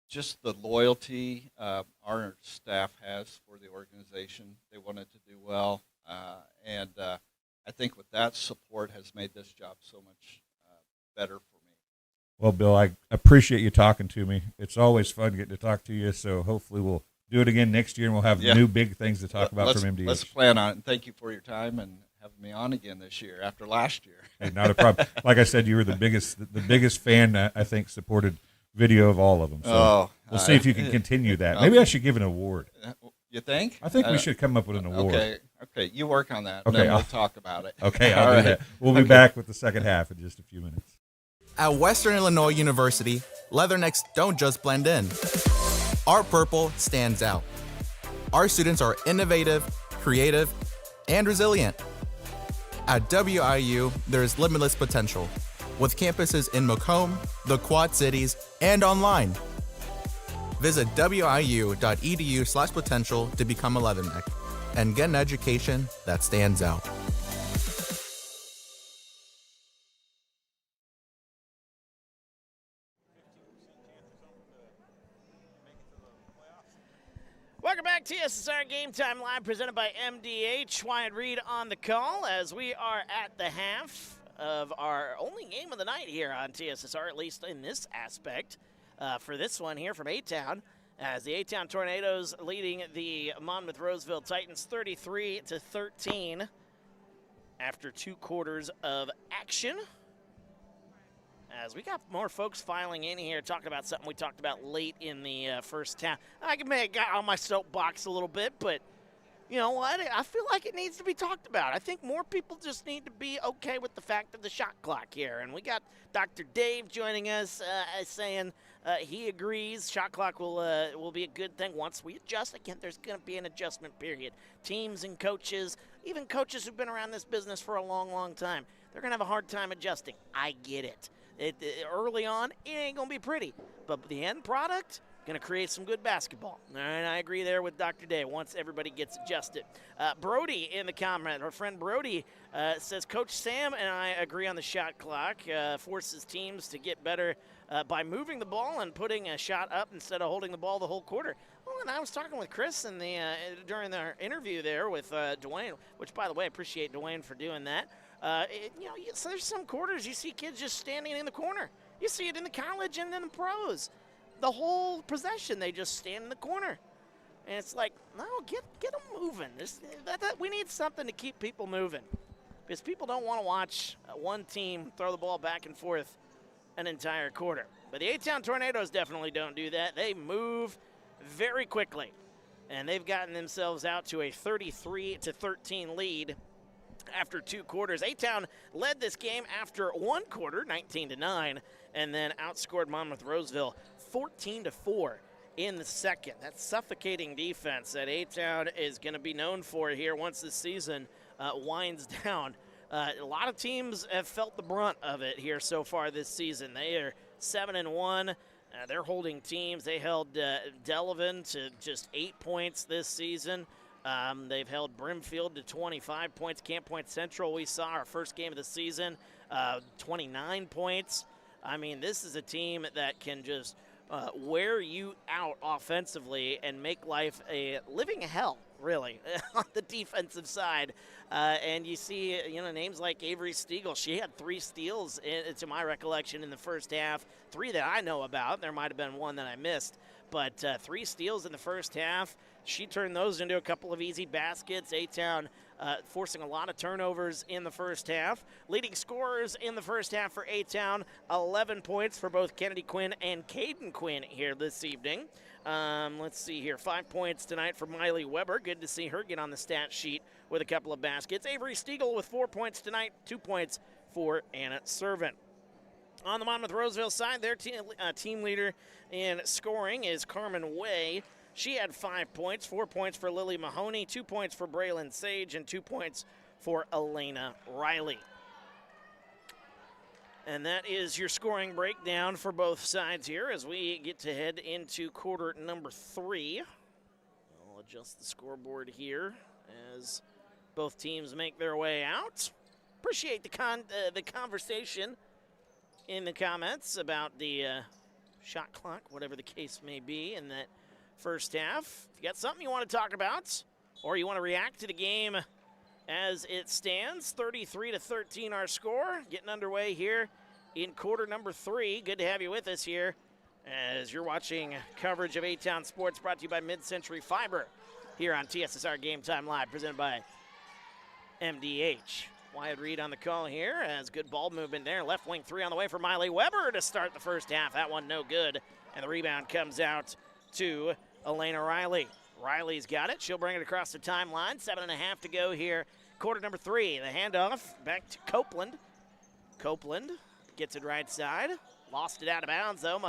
the loyalty our staff has for the organization. They want it to do well, and I think with that support has made this job so much better for me. Well, Bill, I appreciate you talking to me. It's always fun getting to talk to you, so hopefully we'll do it again next year, and we'll have new big things to talk about from MDH. Let's plan on it, and thank you for your time and having me on again this year after last year. Hey, not a problem. Like I said, you were the biggest fan, I think, supported video of all of them. So we'll see if you can continue that. Maybe I should give an award. You think? I think we should come up with an award. Okay, you work on that, okay, and then we'll talk about it. Okay, I'll do that. We'll be back with the second half in just a few minutes. At Western Illinois University, leathernecks don't just blend in. Our purple stands out. Our students are innovative, creative, and resilient. At WIU, there is limitless potential, with campuses in Macomb, the Quad Cities, and online. Visit wiu.edu/potential to become a leatherneck and get an education that stands out. Welcome back, TSSR Game Time Live, presented by MDH. Wyatt Reed on the call as we are at the half of our only game of the night here on TSSR, at least in this aspect. For this one here from A-Town, as the A-Town Tornadoes leading the Monmouth-Roseville Titans 33-13 after 2 quarters of action. As we got more folks filing in here, talking about something we talked about late in the first half. I got on my soapbox a little bit, but you know what? I feel like it needs to be talked about. I think more people just need to be okay with the fact of the shot clock here. And we got Dr. Dave joining us saying he agrees shot clock will be a good thing once we adjust. Again, there's going to be an adjustment period. Teams and coaches, even coaches who've been around this business for a long, long time, they're going to have a hard time adjusting. I get it. Early on, it ain't going to be pretty. But the end product, going to create some good basketball. And I agree there with Dr. Day once everybody gets adjusted. Brody in the comment, our friend Brody says, Coach Sam and I agree on the shot clock, forces teams to get better by moving the ball and putting a shot up instead of holding the ball the whole quarter. Well, and I was talking with Chris during our interview there with Dwayne, which, by the way, I appreciate Dwayne for doing that. So there's some quarters you see kids just standing in the corner. You see it in the college and in the pros. The whole possession, they just stand in the corner. And it's like, no, get them moving. We need something to keep people moving. Because people don't want to watch one team throw the ball back and forth an entire quarter. But the A-Town Tornadoes definitely don't do that. They move very quickly. And they've gotten themselves out to a 33-13 lead after 2 quarters. A-Town led this game after 1 quarter, 19-9, and then outscored Monmouth-Roseville 14-4 in the second. That suffocating defense that A-Town is going to be known for here once this season winds down. A lot of teams have felt the brunt of it here so far this season. They are 7-1. They're holding teams. They held Delavan to just 8 points this season. They've held Brimfield to 25 points. Camp Point Central, we saw our first game of the season, 29 points. I mean, this is a team that can just wear you out offensively and make life a living hell, really, on the defensive side. And you see, names like Avery Stiegel. She had 3 steals, to my recollection, in the first half. 3 that I know about. There might have been 1 that I missed. But 3 steals in the first half. She turned those into a couple of easy baskets. A-Town forcing a lot of turnovers in the first half. Leading scorers in the first half for A-Town, 11 points for both Kennedy Quinn and Caden Quinn here this evening. Let's see here, 5 points tonight for Miley Weber. Good to see her get on the stat sheet with a couple of baskets. Avery Stiegel with 4 points tonight, 2 points for Anna Servant. On the Monmouth-Roseville side, their team leader in scoring is Carmen Way. She had 5 points, 4 points for Lily Mahoney, 2 points for Braylon Sage, and 2 points for Elena Riley. And that is your scoring breakdown for both sides here as we get to head into quarter number 3. I'll adjust the scoreboard here as both teams make their way out. Appreciate the conversation in the comments about the shot clock, whatever the case may be in that first half. If you got something you want to talk about or you want to react to the game as it stands, 33-13 our score. Getting underway here in quarter number 3. Good to have you with us here as you're watching coverage of A-Town Sports brought to you by Mid-Century Fiber here on TSSR Game Time Live, presented by MDH. Wyatt Reed on the call here as good ball movement there. Left wing 3 on the way for Miley Weber to start the first half. That one no good. And the rebound comes out to Elena Riley. Riley's got it. She'll bring it across the timeline. 7.5 to go here. Quarter number 3. The handoff back to Copeland. Copeland gets it right side. Lost it out of bounds though.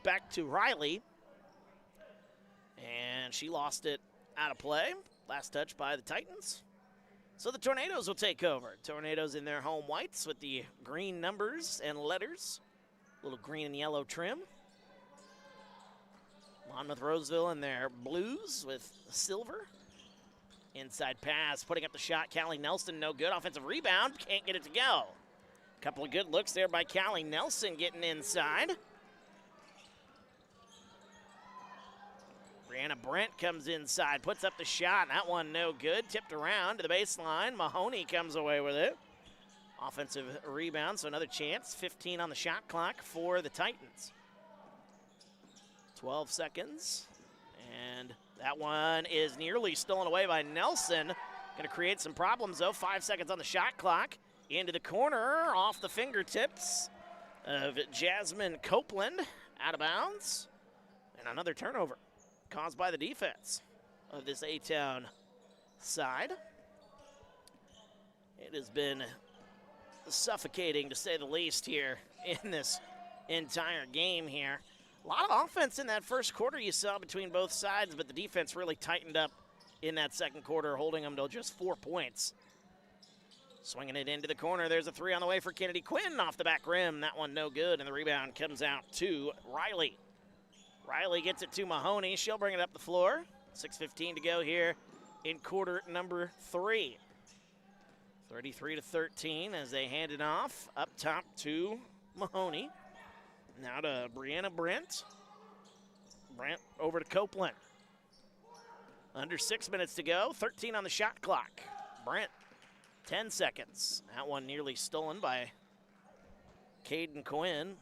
Back to Riley. And she lost it out of play. Last touch by the Titans. So the Tornadoes will take over. Tornadoes in their home whites with the green numbers and letters. Little green and yellow trim. Monmouth-Roseville in their blues with silver. Inside pass, putting up the shot. Callie Nelson, no good. Offensive rebound, can't get it to go. Couple of good looks there by Callie Nelson getting inside. Brianna Brent comes inside, puts up the shot. That one no good. Tipped around to the baseline. Mahoney comes away with it. Offensive rebound, so another chance. 15 on the shot clock for the Titans. 12 seconds. And that one is nearly stolen away by Nelson. Going to create some problems, though. 5 seconds on the shot clock. Into the corner, off the fingertips of Jasmine Copeland. Out of bounds. And another turnover caused by the defense of this A-Town side. It has been suffocating, to say the least, here in this entire game here. A lot of offense in that first quarter you saw between both sides, but the defense really tightened up in that second quarter, holding them to just 4 points. Swinging it into the corner. There's a 3 on the way for Kennedy Quinn off the back rim. That one no good, and the rebound comes out to Riley. Riley gets it to Mahoney. She'll bring it up the floor. 6:15 to go here in quarter number 3. 33-13 as they hand it off up top to Mahoney. Now to Brianna Brent. Brent over to Copeland. Under 6 minutes to go. 13 on the shot clock. Brent, 10 seconds. That one nearly stolen by Caden Quinn.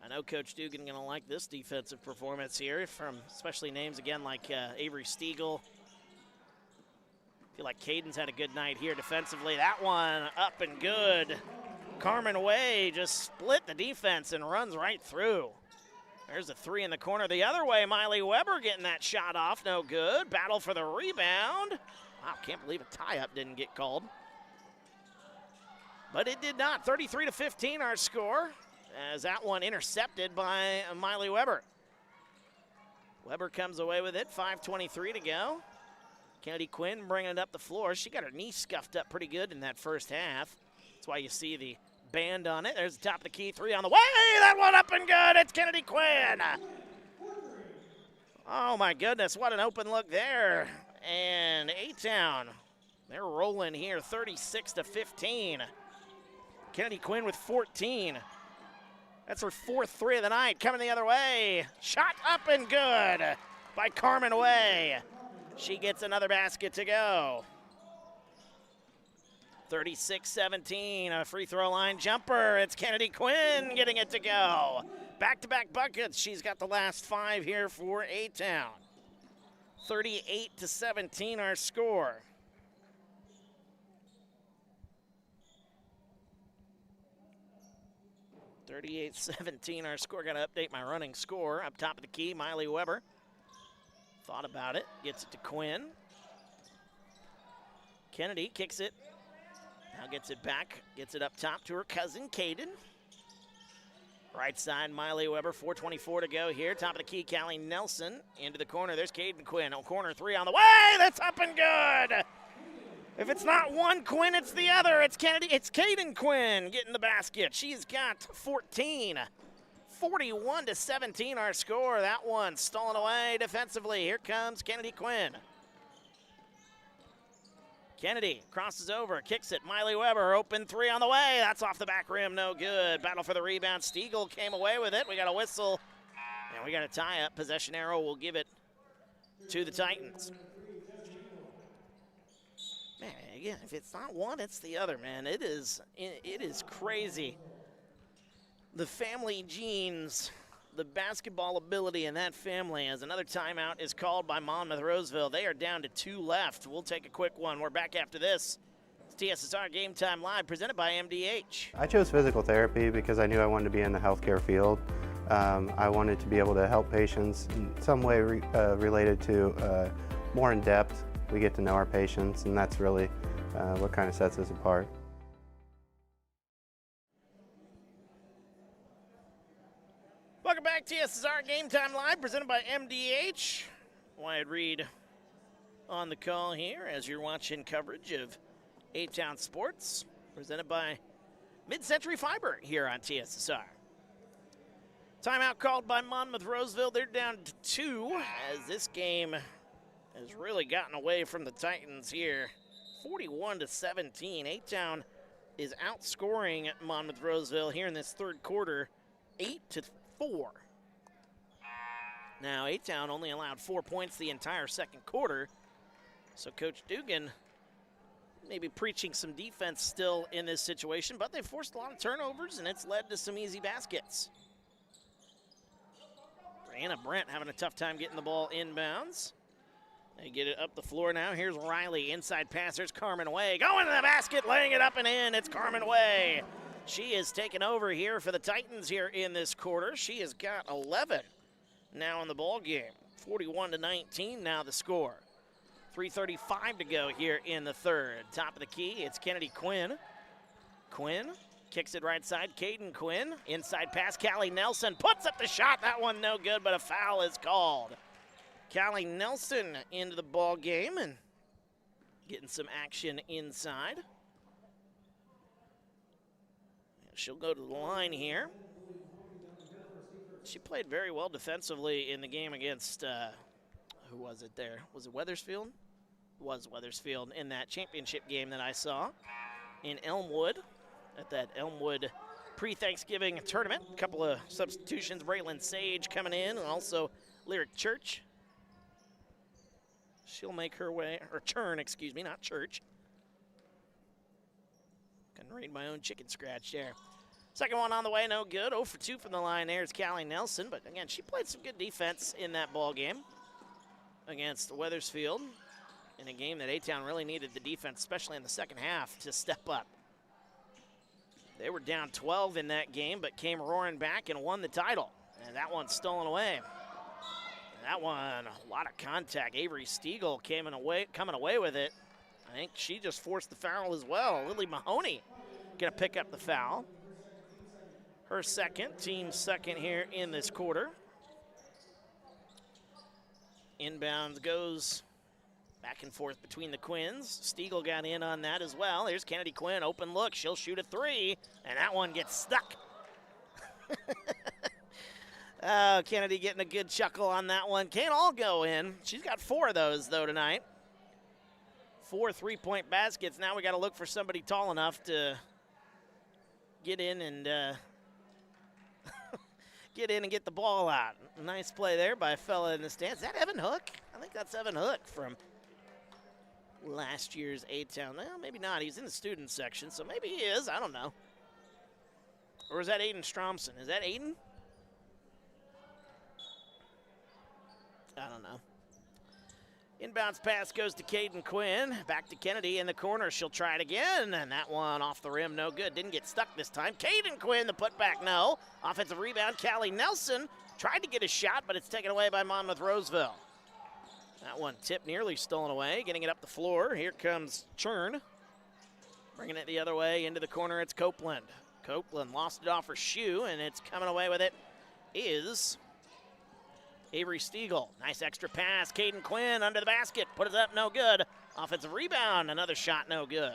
I know Coach Dugan going to like this defensive performance here from especially names again like Avery Stiegel. I feel like Caden's had a good night here defensively. That one up and good. Carmen Way just split the defense and runs right through. There's a 3 in the corner the other way. Miley Weber getting that shot off. No good. Battle for the rebound. Wow, can't believe a tie-up didn't get called. But it did not. 33-15 our score, as that one intercepted by Miley Weber. Weber comes away with it, 5:23 to go. Kennedy Quinn bringing it up the floor. She got her knee scuffed up pretty good in that first half. That's why you see the band on it. There's the top of the key, 3 on the way. That one up and good. It's Kennedy Quinn. Oh, my goodness. What an open look there. And A-Town, they're rolling here, 36-15. Kennedy Quinn with 14. That's her 4th 3 of the night. Coming the other way. Shot up and good by Carmen Way. She gets another basket to go. 36-17, a free throw line jumper. It's Kennedy Quinn getting it to go. Back-to-back buckets. She's got the last 5 here for A-Town. 38-17 our score. $38-17 our score. Got to update my running score. Up top of the key, Miley Weber. Thought about it. Gets it to Quinn. Kennedy kicks it. Now gets it back. Gets it up top to her cousin, Caden. Right side, Miley Weber. 4:24 to go here. Top of the key, Callie Nelson. Into the corner. There's Caden Quinn. On corner 3 on the way. That's up and good. If it's not one Quinn, it's the other. It's Caden Quinn getting the basket. She's got 14. 41-17 our score. That one stolen away defensively. Here comes Kennedy Quinn. Kennedy crosses over, kicks it. Miley Weber, open 3 on the way. That's off the back rim, no good. Battle for the rebound. Stiegel came away with it. We got a whistle, and we got a tie-up. Possession arrow will give it to the Titans. Man, again, if it's not one, it's the other, man. It is crazy. The family genes, the basketball ability in that family, as another timeout is called by Monmouth-Roseville. They are down to 2 left. We'll take a quick one. We're back after this. It's TSSR Game Time Live, presented by MDH. I chose physical therapy because I knew I wanted to be in the healthcare field. I wanted to be able to help patients in some way related to more in depth. We get to know our patients, and that's really what kind of sets us apart. Welcome back, TSSR Game Time Live, presented by MDH. Wyatt Reed on the call here as you're watching coverage of A-Town Sports, presented by Mid-Century Fiber here on TSSR. Timeout called by Monmouth-Roseville. They're down to 2 as this game has really gotten away from the Titans here. 41-17. A-Town is outscoring Monmouth-Roseville here in this third quarter, 8-4. Now, A-Town only allowed 4 points the entire second quarter, so Coach Dugan maybe preaching some defense still in this situation, but they've forced a lot of turnovers, and it's led to some easy baskets. Brianna Brent having a tough time getting the ball inbounds. They get it up the floor now. Here's Riley, inside pass. There's Carmen Way. Going to the basket, laying it up and in. It's Carmen Way. She is taking over here for the Titans here in this quarter. She has got 11 now in the ball game. 41-19 now the score. 3:35 to go here in the third. Top of the key, it's Kennedy Quinn. Quinn kicks it right side. Caden Quinn, inside pass. Callie Nelson puts up the shot. That one no good, but a foul is called. Callie Nelson into the ball game and getting some action inside. She'll go to the line here. She played very well defensively in the game against, who was it there? Was it Wethersfield? It was Wethersfield in that championship game that I saw in Elmwood, at that Elmwood pre-Thanksgiving tournament. A couple of substitutions, Braylon Sage coming in, and also Lyric Church. She'll make her way, or Churn, excuse me, not Church. Couldn't read my own chicken scratch there. Second one on the way, no good. 0 for 2 from the line there is Callie Nelson. But again, she played some good defense in that ball game against Wethersfield in a game that A-Town really needed the defense, especially in the second half, to step up. They were down 12 in that game, but came roaring back and won the title. And that one's stolen away. And that one, a lot of contact. Avery Stiegel coming away with it. I think she just forced the foul as well. Lily Mahoney gonna pick up the foul. Her second, team second here in this quarter. Inbounds goes back and forth between the Quins. Stiegel got in on that as well. Here's Kennedy Quinn, open look. She'll shoot a three, and that one gets stuck. Oh, Kennedy getting a good chuckle on that one. Can't all go in. She's got 4 of those, though, tonight. 4 3-point baskets. Now we got to look for somebody tall enough to get in and get the ball out. Nice play there by a fella in the stands. Is that Evan Hook? I think that's Evan Hook from last year's A-Town. Well, maybe not. He's in the student section, so maybe he is. I don't know. Or is that Aiden Stromson? Is that Aiden? I don't know. Inbounds pass goes to Caden Quinn. Back to Kennedy in the corner. She'll try it again, and that one off the rim, no good. Didn't get stuck this time. Caden Quinn, the putback, no. Offensive rebound, Callie Nelson tried to get a shot, but it's taken away by Monmouth-Roseville. That one tipped, nearly stolen away. Getting it up the floor. Here comes Churn. Bringing it the other way into the corner, it's Copeland. Copeland lost it off her shoe, and it's coming away with it is Avery Stiegel. Nice extra pass. Caden Quinn under the basket. Put it up, no good. Offensive rebound, another shot, no good.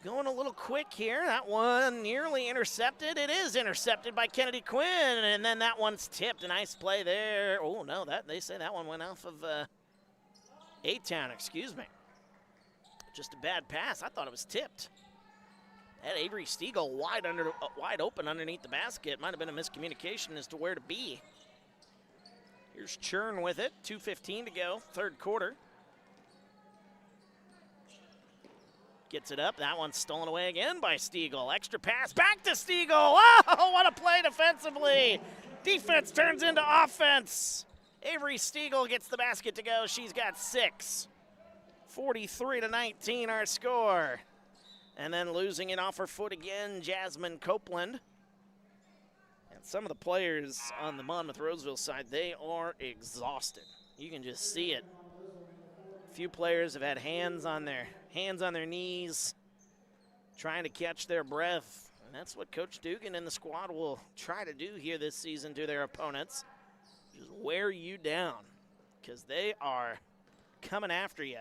Going a little quick here. That one nearly intercepted. It is intercepted by Kennedy Quinn, and then that one's tipped. A nice play there. Oh, no, they say that one went off of A-Town, excuse me. Just a bad pass. I thought it was tipped. That Avery Stiegel wide open underneath the basket. Might have been a miscommunication as to where to be. Here's Churn with it. 2:15 to go, third quarter. Gets it up. That one's stolen away again by Stiegel. Extra pass back to Stiegel. Oh, what a play defensively. Defense turns into offense. Avery Stiegel gets the basket to go. She's got 6. 43-19 our score. And then losing it off her foot again, Jasmine Copeland. And some of the players on the Monmouth-Roseville side, they are exhausted. You can just see it. A few players have had hands on their knees, trying to catch their breath. And that's what Coach Dugan and the squad will try to do here this season to their opponents. Just wear you down, because they are coming after you.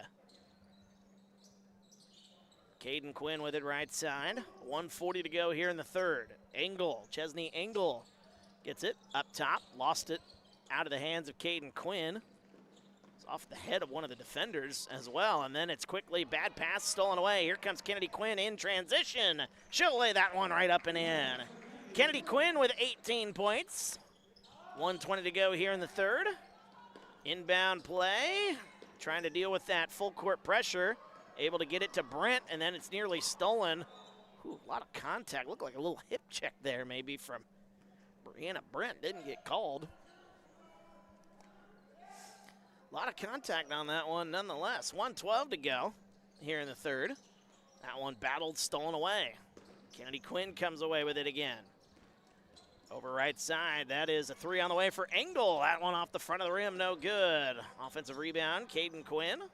Caden Quinn with it right side. 1:40 to go here in the third. Chesney Engel gets it up top. Lost it out of the hands of Caden Quinn. It's off the head of one of the defenders as well. And then it's quickly bad pass stolen away. Here comes Kennedy Quinn in transition. She'll lay that one right up and in. Kennedy Quinn with 18 points. 1:20 to go here in the third. Inbound play. Trying to deal with that full court pressure. Able to get it to Brent, and then it's nearly stolen. Ooh, a lot of contact. Looked like a little hip check there maybe from Brianna Brent. Didn't get called. A lot of contact on that one nonetheless. 1:12 to go here in the third. That one battled, stolen away. Kennedy Quinn comes away with it again. Over right side, that is a 3 on the way for Engel. That one off the front of the rim, no good. Offensive rebound, Caden Quinn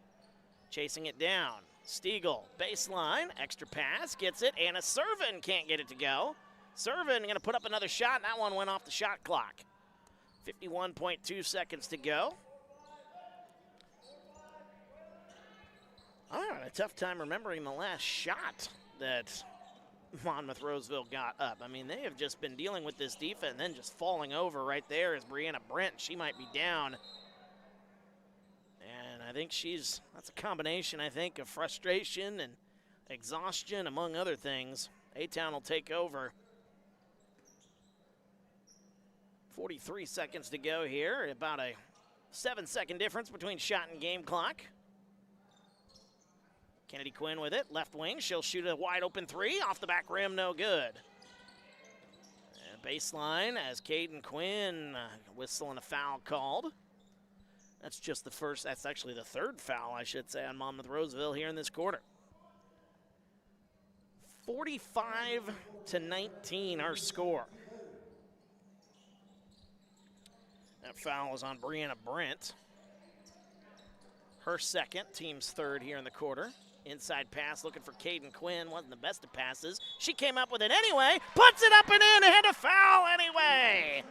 chasing it down. Stiegel, baseline, extra pass, gets it. Anna Servin can't get it to go. Servin going to put up another shot, and that one went off the shot clock. 51.2 seconds to go. I'm having a tough time remembering the last shot that Monmouth-Roseville got up. I mean, they have just been dealing with this defense and then just falling over right there is Brianna Brent. She might be down. I think that's a combination, I think, of frustration and exhaustion, among other things. A-Town will take over. 43 seconds to go here. About a 7-second difference between shot and game clock. Kennedy Quinn with it, left wing. She'll shoot a wide open 3 off the back rim, no good. And baseline as Caden Quinn whistling a foul called. That's just that's actually the third foul, I should say, on Monmouth-Roseville here in this quarter. 45-19 our score. That foul was on Brianna Brent. Her second, team's third here in the quarter. Inside pass looking for Caden Quinn. Wasn't the best of passes. She came up with it anyway. Puts it up and in and a foul anyway.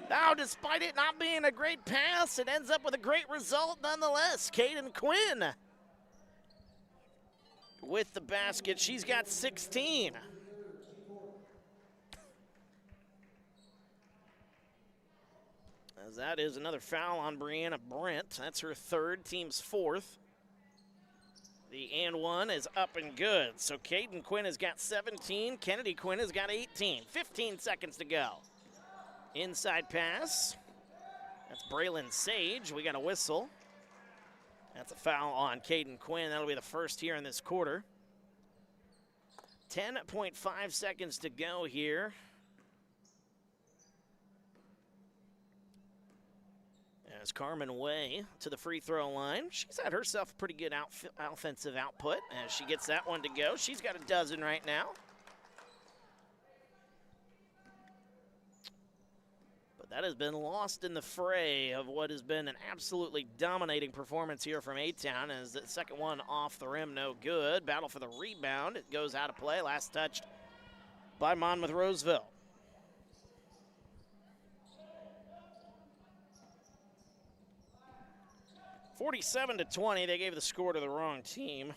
Now, despite it not being a great pass, it ends up with a great result nonetheless. Caden Quinn with the basket. She's got 16. As that is another foul on Brianna Brent. That's her third, team's fourth. The and one is up and good. So Caden Quinn has got 17. Kennedy Quinn has got 18. 15 seconds to go. Inside pass. That's Braylon Sage. We got a whistle. That's a foul on Caden Quinn. That'll be the first here in this quarter. 10.5 seconds to go here. As Carmen Way to the free throw line. She's had herself a pretty good offensive output as she gets that one to go. She's got a dozen right now. But that has been lost in the fray of what has been an absolutely dominating performance here from A-Town, as the second one off the rim, no good. Battle for the rebound. It goes out of play. Last touched by Monmouth-Roseville. 47-20, they gave the score to the wrong team.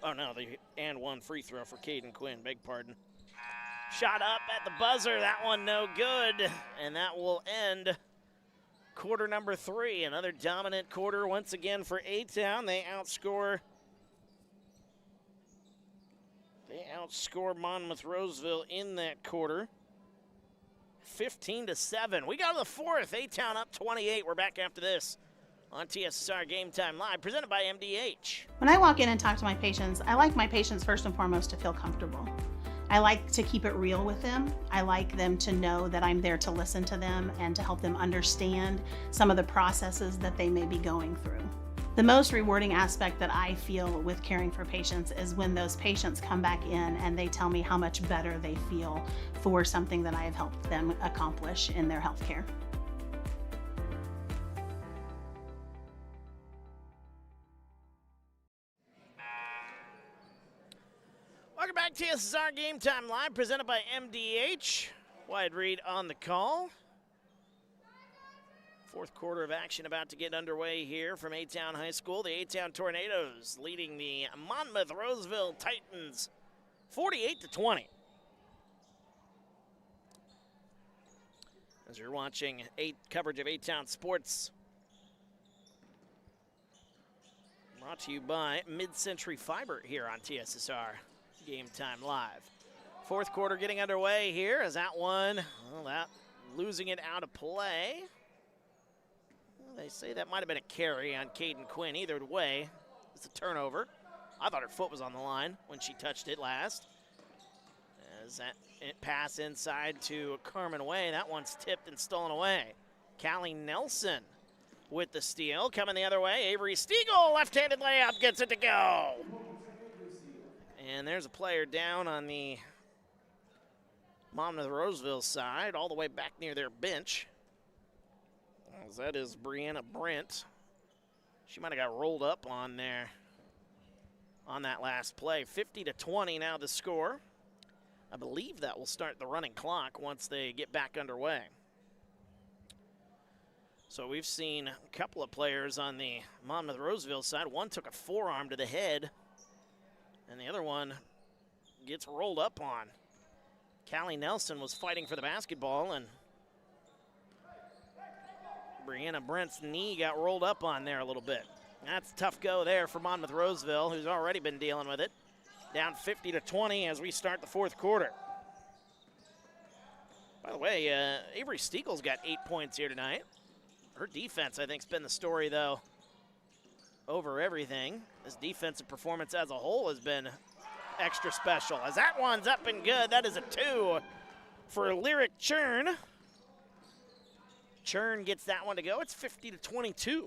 Oh no, the and one free throw for Caden Quinn, beg pardon. Shot up at the buzzer, that one no good, and that will end quarter number 3. Another dominant quarter once again for A-Town. They outscore Monmouth-Roseville in that quarter. 15-7. We go to the fourth. A-Town up 28. We're back after this on TSSR Game Time Live, presented by MDH. When I walk in and talk to my patients, I like my patients first and foremost to feel comfortable. I like to keep it real with them. I like them to know that I'm there to listen to them and to help them understand some of the processes that they may be going through. The most rewarding aspect that I feel with caring for patients is when those patients come back in and they tell me how much better they feel for something that I have helped them accomplish in their health care. Welcome back to TSSR Game Time Live, presented by MDH. Wide read on the call. Fourth quarter of action about to get underway here from A-Town High School. The A-Town Tornadoes leading the Monmouth-Roseville Titans 48-20. As you're watching coverage of A-Town Sports, brought to you by Mid-Century Fiber here on TSSR Game Time Live. Fourth quarter getting underway here as that one, well, that losing it out of play. They say that might have been a carry on Caden Quinn. Either way, it's a turnover. I thought her foot was on the line when she touched it last. As that pass inside to Carmen Way, that one's tipped and stolen away. Callie Nelson with the steal. Coming the other way, Avery Stiegel, left-handed layup, gets it to go. And there's a player down on the Monmouth-Roseville side, all the way back near their bench. That is Brianna Brent. She might have got rolled up on there on that last play. 50-20 now the score. I believe that will start the running clock once they get back underway. So we've seen a couple of players on the Monmouth-Roseville side. One took a forearm to the head, and the other one gets rolled up on. Callie Nelson was fighting for the basketball, and Brianna Brent's knee got rolled up on there a little bit. That's a tough go there for Monmouth-Roseville, who's already been dealing with it. Down 50-20 as we start the fourth quarter. By the way, Avery Stiegel's got 8 points here tonight. Her defense, I think, has been the story, though, over everything. This defensive performance as a whole has been extra special. As that one's up and good, that is a 2 for Lyric Churn. Churn gets that one to go. It's 50-22.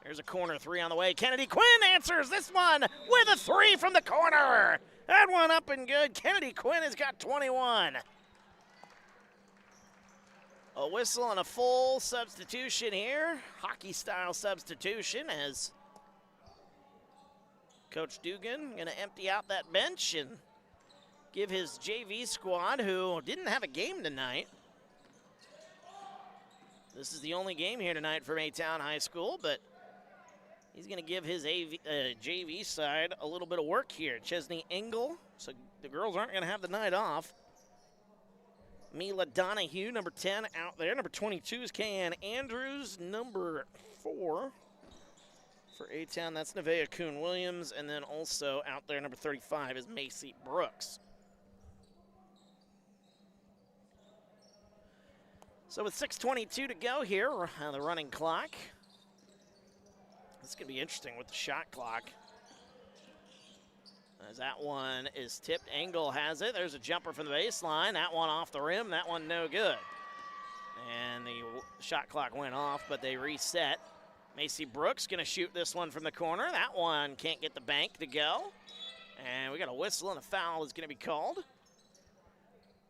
There's a corner 3 on the way. Kennedy Quinn answers this one with a 3 from the corner. That one up and good. Kennedy Quinn has got 21. A whistle and a full substitution here. Hockey-style substitution as Coach Dugan going to empty out that bench and give his JV squad, who didn't have a game tonight. This is the only game here tonight from A-Town High School, but he's going to give his JV side a little bit of work here. Chesney Engel, so the girls aren't going to have the night off. Mila Donahue, number 10, out there. Number 22 is Kayan Andrews. Number 4 for A-Town, that's Nevaeh Kuhn-Williams. And then also out there, number 35 is Macy Brooks. So with 6:22 to go here on the running clock, it's going to be interesting with the shot clock. As that one is tipped, Engel has it. There's a jumper from the baseline. That one off the rim, that one no good. And the shot clock went off, but they reset. Macy Brooks going to shoot this one from the corner. That one can't get the bank to go. And we got a whistle, and a foul is going to be called.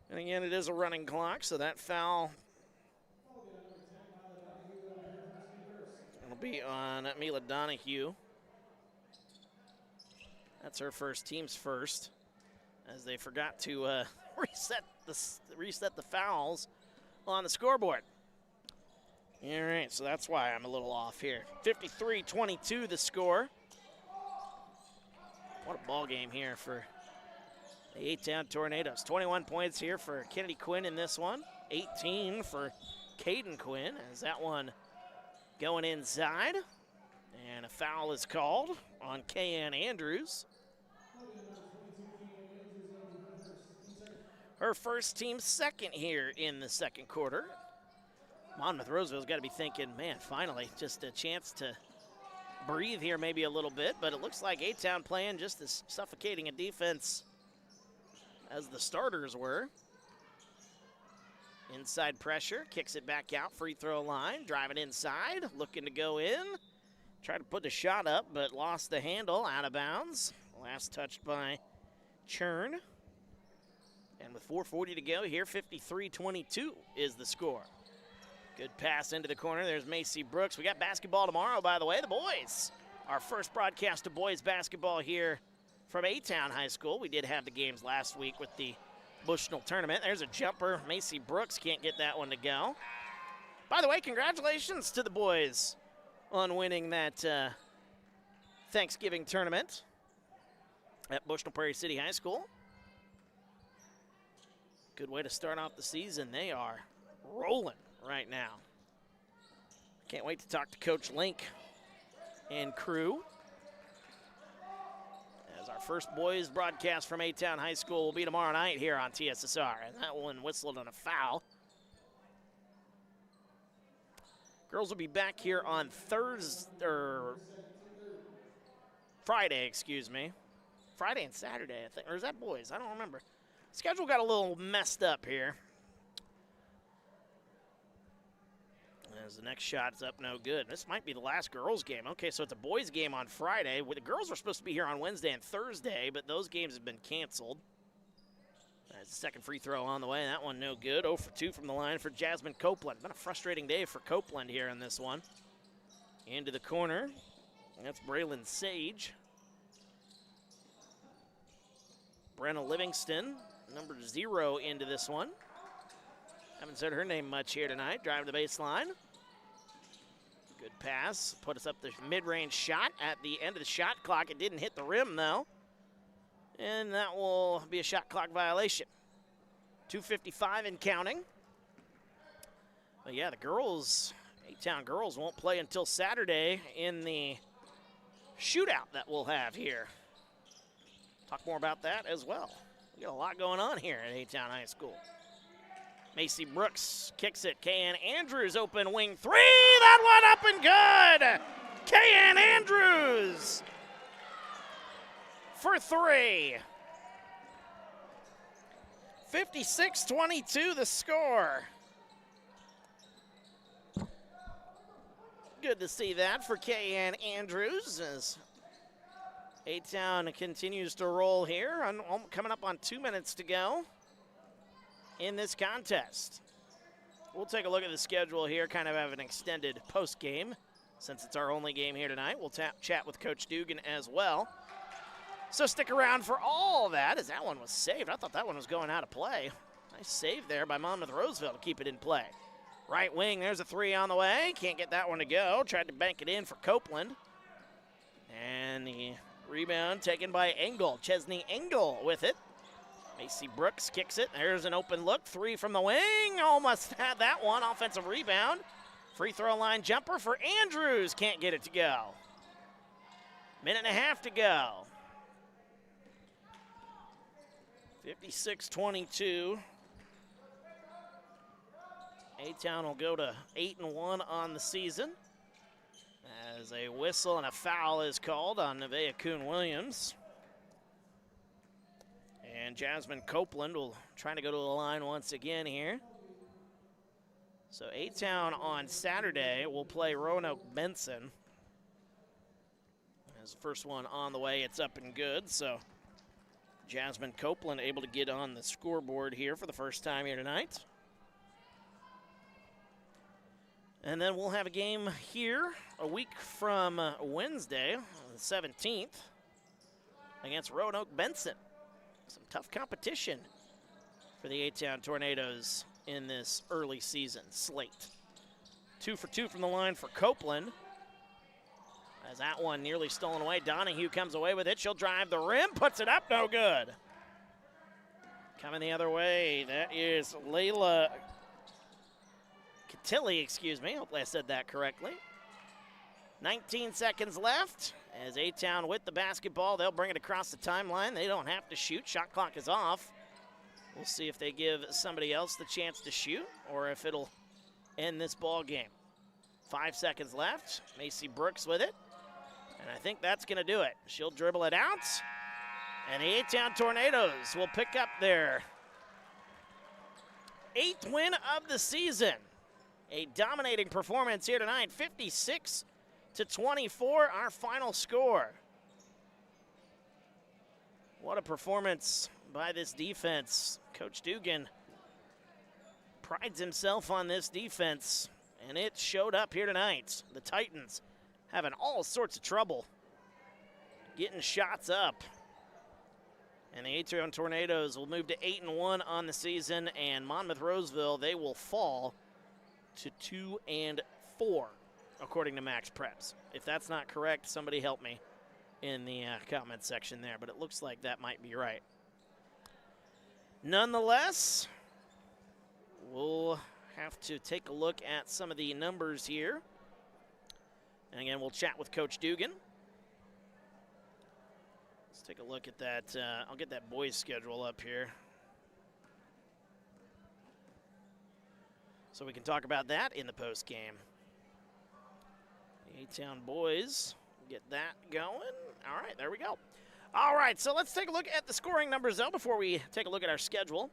And again, it is a running clock, so that foul will be on Mila Donahue. That's her first, team's first, as they forgot to reset the fouls on the scoreboard. All right, so that's why I'm a little off here. 53-22 the score. What a ball game here for the A-Town Tornadoes. 21 points here for Kennedy Quinn in this one. 18 for Caden Quinn, as that one going inside. And a foul is called on Kayan Andrews. Her first, team second here in the second quarter. Monmouth-Roseville's got to be thinking, man, finally, just a chance to breathe here maybe a little bit, but it looks like A-Town playing just as suffocating a defense as the starters were. Inside pressure, kicks it back out, free throw line, driving inside, looking to go in. Tried to put the shot up, but lost the handle, out of bounds. Last touched by Churn. And with 4:40 to go here, 53-22 is the score. Good pass into the corner. There's Macy Brooks. We got basketball tomorrow, by the way. The boys, our first broadcast of boys basketball here from A-Town High School. We did have the games last week with the Bushnell tournament. There's a jumper. Macy Brooks can't get that one to go. By the way, congratulations to the boys on winning that Thanksgiving tournament at Bushnell-Prairie City High School. Good way to start off the season. They are rolling right now. Can't wait to talk to Coach Link and crew, as our first boys broadcast from A-Town High School will be tomorrow night here on TSSR. And that one whistled on a foul. Girls will be back here on Friday, excuse me. Friday and Saturday, I think. Or is that boys? I don't remember. Schedule got a little messed up here. As the next shot's up, no good. This might be the last girls' game. Okay, so it's a boys' game on Friday. The girls were supposed to be here on Wednesday and Thursday, but those games have been canceled. That's the second free throw on the way. That one no good. 0 for 2 from the line for Jasmine Copeland. Been a frustrating day for Copeland here in this one. Into the corner. That's Braylon Sage. Brenna Livingston, number 0 into this one. Haven't said her name much here tonight. Drive the baseline. Good pass. Put us up the mid-range shot at the end of the shot clock. It didn't hit the rim, though. And that will be a shot clock violation. 2:55 and counting. But yeah, the girls, A-Town girls, won't play until Saturday in the shootout that we'll have here. Talk more about that as well. We got a lot going on here at A-Town High School. Macy Brooks kicks it. Kayan Andrews, open wing three. That one up and good. Kayan Andrews for 3. 56-22 the score. Good to see that for Kayan Andrews as A-Town continues to roll here. Coming up on 2 minutes to go in this contest. We'll take a look at the schedule here, kind of have an extended post game since it's our only game here tonight. We'll chat with Coach Dugan as well. So stick around for all that, as that one was saved. I thought that one was going out of play. Nice save there by Monmouth-Roseville to keep it in play. Right wing, there's a three on the way. Can't get that one to go. Tried to bank it in for Copeland. And the rebound taken by Engel. Chesney Engel with it. Macy Brooks kicks it. There's an open look. Three from the wing. Almost had that one. Offensive rebound. Free throw line jumper for Andrews. Can't get it to go. Minute and a half to go. 56-22. A-Town will go to 8-1 on the season as a whistle and a foul is called on Nevaeh Kuhn-Williams. And Jasmine Copeland will try to go to the line once again here. So A-Town on Saturday will play Roanoke Benson. As the first one on the way, it's up and good. So Jasmine Copeland able to get on the scoreboard here for the first time here tonight. And then we'll have a game here a week from Wednesday, the 17th, against Roanoke Benson. Some tough competition for the A-Town Tornadoes in this early season slate. 2 for 2 from the line for Copeland. As that one nearly stolen away, Donahue comes away with it. She'll drive the rim, puts it up, no good. Coming the other way, that is Layla Tilly, excuse me. Hopefully I said that correctly. 19 seconds left as A-Town with the basketball. They'll bring it across the timeline. They don't have to shoot. Shot clock is off. We'll see if they give somebody else the chance to shoot or if it'll end this ball game. 5 seconds left. Macy Brooks with it. And I think that's going to do it. She'll dribble it out. And the A-Town Tornadoes will pick up their 8th win of the season. A dominating performance here tonight, 56-24, our final score. What a performance by this defense. Coach Dugan prides himself on this defense, and it showed up here tonight. The Titans having all sorts of trouble getting shots up. And the A-Town Tornadoes will move to 8-1 on the season, and Monmouth-Roseville, they will fall to 2-4, according to Max Preps. If that's not correct, somebody help me in the comment section there, but it looks like that might be right. Nonetheless, we'll have to take a look at some of the numbers here. And again, we'll chat with Coach Dugan. Let's take a look at that. I'll get that boys schedule up here, so we can talk about that in the post game. The A-Town boys, get that going. All right, there we go. All right, so let's take a look at the scoring numbers, though, before we take a look at our schedule.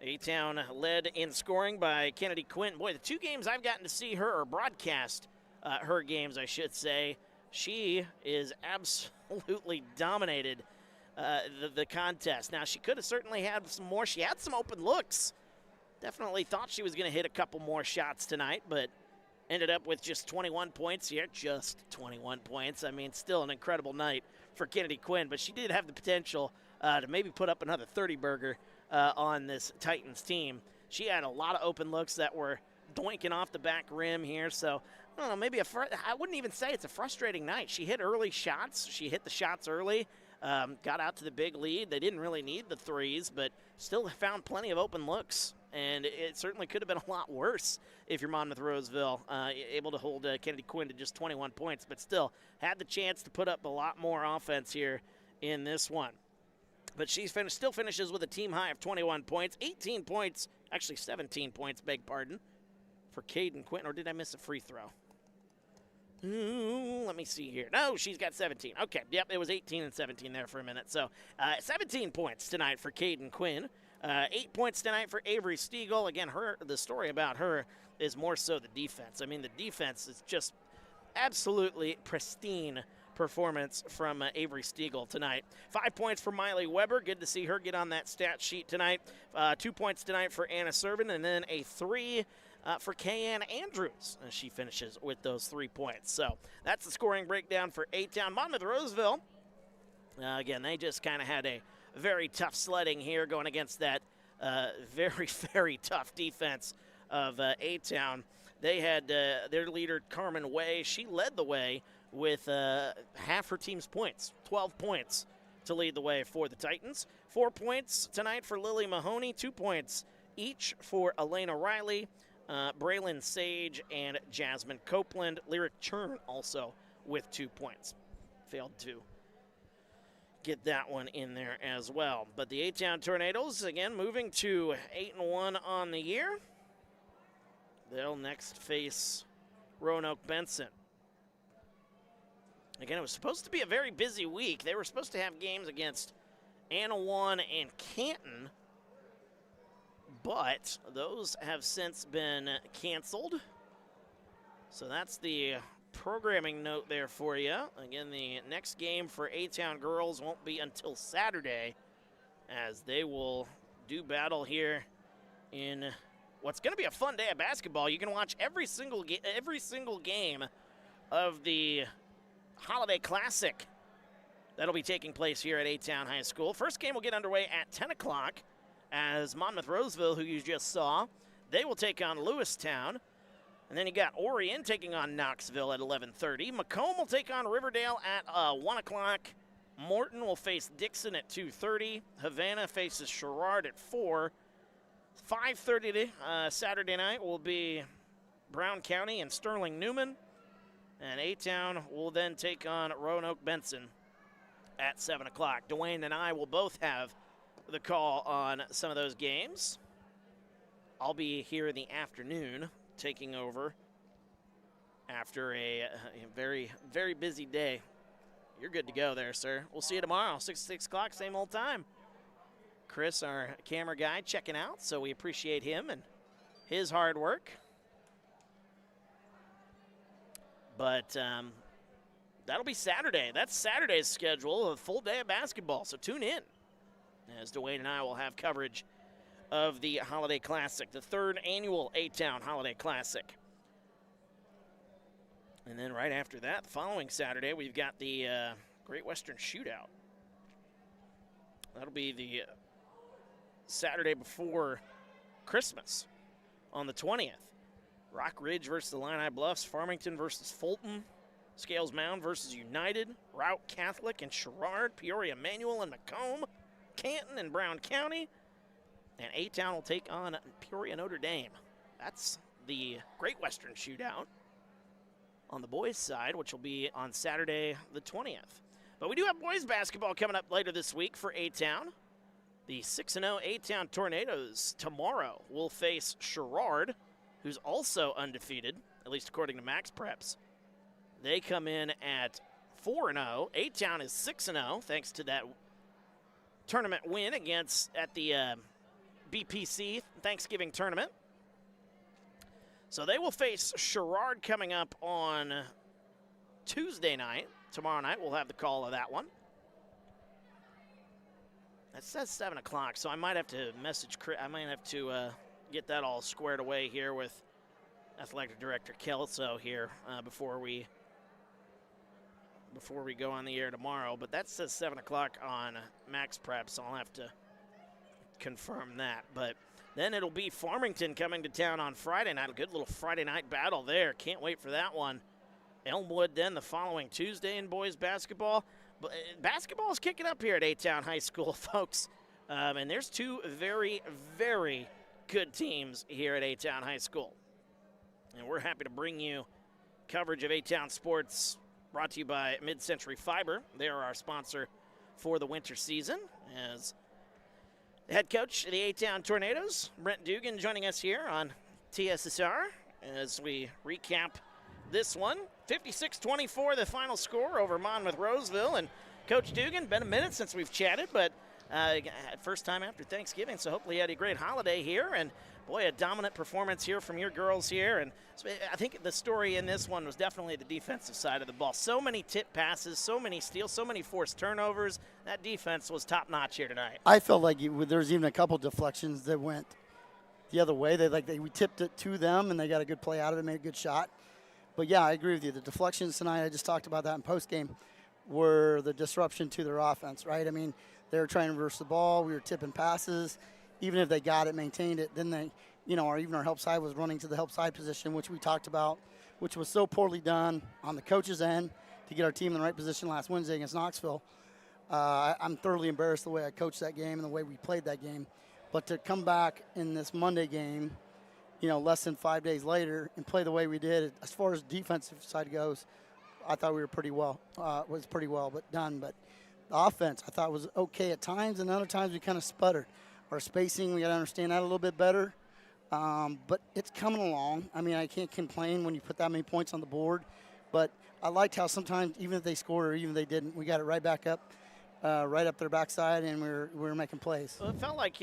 A-Town led in scoring by Kennedy Quinn. Boy, the 2 games I've gotten to see her, or broadcast her games, I should say, she is absolutely dominated the contest. Now, she could have certainly had some more. She had some open looks. Definitely thought she was going to hit a couple more shots tonight, but ended up with just 21 points here. Just 21 points. I mean, still an incredible night for Kennedy Quinn, but she did have the potential to maybe put up another 30-burger on this Titans team. She had a lot of open looks that were doinking off the back rim here, so I don't know, maybe I wouldn't even say it's a frustrating night. She hit early shots. She hit the shots early. Got out to the big lead. They didn't really need the threes, but still found plenty of open looks. And it certainly could have been a lot worse if you're Monmouth-Roseville, able to hold Kennedy Quinn to just 21 points, but still had the chance to put up a lot more offense here in this one. But she still finishes with a team high of 21 points, 18 points, actually 17 points, beg pardon, for Caden Quinn. Or did I miss a free throw? Let me see here. No, she's got 17. Okay, yep, it was 18 and 17 there for a minute. So 17 points tonight for Caden Quinn. 8 points tonight for Avery Stiegel. Again, the story about her is more so the defense. I mean, the defense is just absolutely pristine performance from Avery Stiegel tonight. 5 points for Miley Weber. Good to see her get on that stat sheet tonight. 2 points tonight for Anna Servin, and then a 3 for Kayanne Andrews as she finishes with those 3 points. So that's the scoring breakdown for A-Town. Monmouth-Roseville, again, they just kind of had a very tough sledding here going against that very, very tough defense of A-Town. They had their leader, Carmen Way. She led the way with half her team's points, 12 points to lead the way for the Titans. 4 points tonight for Lily Mahoney, 2 points each for Elena Riley, Braylon Sage, and Jasmine Copeland. Lyric Churn also with 2 points. Failed to get that one in there as well. But the A-Town Tornadoes, again, moving to 8-1 on the year. They'll next face Roanoke Benson. Again, it was supposed to be a very busy week. They were supposed to have games against Anawan and Canton, but those have since been canceled. So that's the programming note there for you. Again, the next game for A-Town girls won't be until Saturday, as they will do battle here in what's going to be a fun day of basketball. You can watch every single game of the Holiday Classic that'll be taking place here at A-Town High School. First game will get underway at 10 o'clock as Monmouth-Roseville, who you just saw, they will take on Lewistown. And then you got Orion taking on Knoxville at 11:30. Macomb will take on Riverdale at 1 o'clock. Morton will face Dixon at 2:30. Havana faces Sherrard at 4. 5:30 Saturday night will be Brown County and Sterling Newman. And A-Town will then take on Roanoke Benson at 7 o'clock. Dwayne and I will both have the call on some of those games. I'll be here in the afternoon taking over after a very, very busy day. You're good to go there, sir. We'll see you tomorrow, 6 o'clock, same old time. Chris, our camera guy, checking out, so we appreciate him and his hard work. But that'll be Saturday. That's Saturday's schedule, a full day of basketball, so tune in as Dwayne and I will have coverage of the Holiday Classic, the 3rd annual A-Town Holiday Classic. And then right after that, the following Saturday, we've got the Great Western Shootout. That'll be the Saturday before Christmas on the 20th. Rock Ridge versus the Illini Bluffs, Farmington versus Fulton, Scales Mound versus United, Routt Catholic and Sherrard, Peoria Manual and Macomb, Canton and Brown County, and A-Town will take on Peoria Notre Dame. That's the Great Western Shootout on the boys' side, which will be on Saturday the 20th. But we do have boys basketball coming up later this week for A-Town. The 6-0 A-Town Tornadoes tomorrow will face Sherrard, who's also undefeated, at least according to Max Preps. They come in at 4-0. A-Town is 6-0, thanks to that tournament win at the BPC Thanksgiving tournament. So they will face Sherrard coming up on Tuesday night. Tomorrow night we'll have the call of that one. That says 7 o'clock, so I might have to message Chris. I might have to get that all squared away here with Athletic Director Kelso here before we go on the air tomorrow. But that says 7 o'clock on Max Prep, so I'll have to confirm that. But then it'll be Farmington coming to town on Friday night. A good little Friday night battle there. Can't wait for that one. Elmwood then the following Tuesday in boys basketball. But basketball is kicking up here at A-Town High School, folks. And there's two very, very good teams here at A-Town High School. And we're happy to bring you coverage of A-Town sports brought to you by Mid-Century Fiber. They are our sponsor for the winter season. As the head coach of the A-Town Tornadoes, Brent Dugan, joining us here on TSSR as we recap this one. 56-24, the final score over Monmouth-Roseville. And Coach Dugan, been a minute since we've chatted, but first time after Thanksgiving, so hopefully you had a great holiday here. And boy, a dominant performance here from your girls here. And I think the story in this one was definitely the defensive side of the ball. So many tip passes, so many steals, so many forced turnovers. That defense was top-notch here tonight. I felt like there's even a couple deflections that went the other way. We tipped it to them, and they got a good play out of it, made a good shot. But, yeah, I agree with you. The deflections tonight, I just talked about that in postgame, were the disruption to their offense, right? I mean, they were trying to reverse the ball. We were tipping passes. Even if they got it, maintained it, then they, even our help side was running to the help side position, which we talked about, which was so poorly done on the coach's end to get our team in the right position last Wednesday against Knoxville. I'm thoroughly embarrassed the way I coached that game and the way we played that game. But to come back in this Monday game, less than 5 days later and play the way we did, as far as defensive side goes, I thought we were pretty well, done. But the offense, I thought was okay at times, and other times we kind of sputtered. Our spacing, we got to understand that a little bit better. But it's coming along. I mean, I can't complain when you put that many points on the board. But I liked how sometimes, even if they scored or even if they didn't, we got it right back up. Right up their backside, and we were making plays. Well, it felt like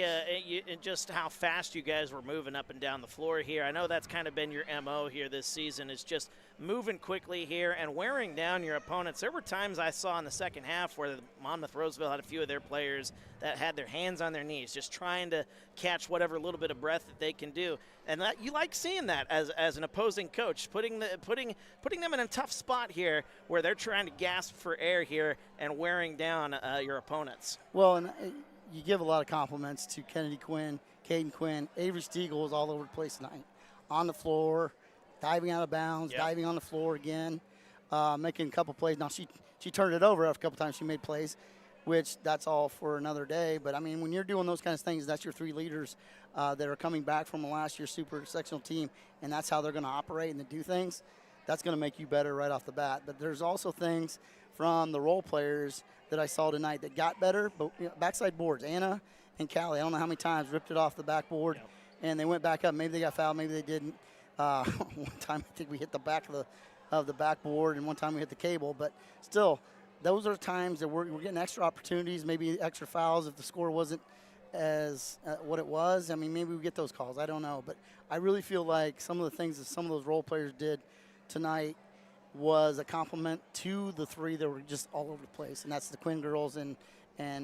just how fast you guys were moving up and down the floor here. I know that's kind of been your MO here this season, is just moving quickly here and wearing down your opponents. There were times I saw in the second half where Monmouth-Roseville had a few of their players that had their hands on their knees, just trying to catch whatever little bit of breath that they can do. And you like seeing that as an opposing coach, putting them in a tough spot here where they're trying to gasp for air here and wearing down your opponents. Well, and you give a lot of compliments to Kennedy Quinn, Caden Quinn. Avery Stiegel was all over the place tonight. On the floor, diving out of bounds, diving on the floor again, making a couple plays. Now, she turned it over after a couple times she made plays, which that's all for another day. But, I mean, when you're doing those kinds of things, that's your three leaders that are coming back from last year's super sectional team, and that's how they're going to operate and to do things. That's going to make you better right off the bat. But there's also things from the role players that I saw tonight that got better. But backside boards, Anna and Callie, I don't know how many times, ripped it off the backboard, and they went back up. Maybe they got fouled, maybe they didn't. One time I think we hit the back of the backboard, and one time we hit the cable. But still, those are times that we're getting extra opportunities, maybe extra fouls if the score wasn't as what it was. I mean, maybe we get those calls. I don't know. But I really feel like some of the things that some of those role players did tonight was a compliment to the three that were just all over the place, and that's the Quinn girls and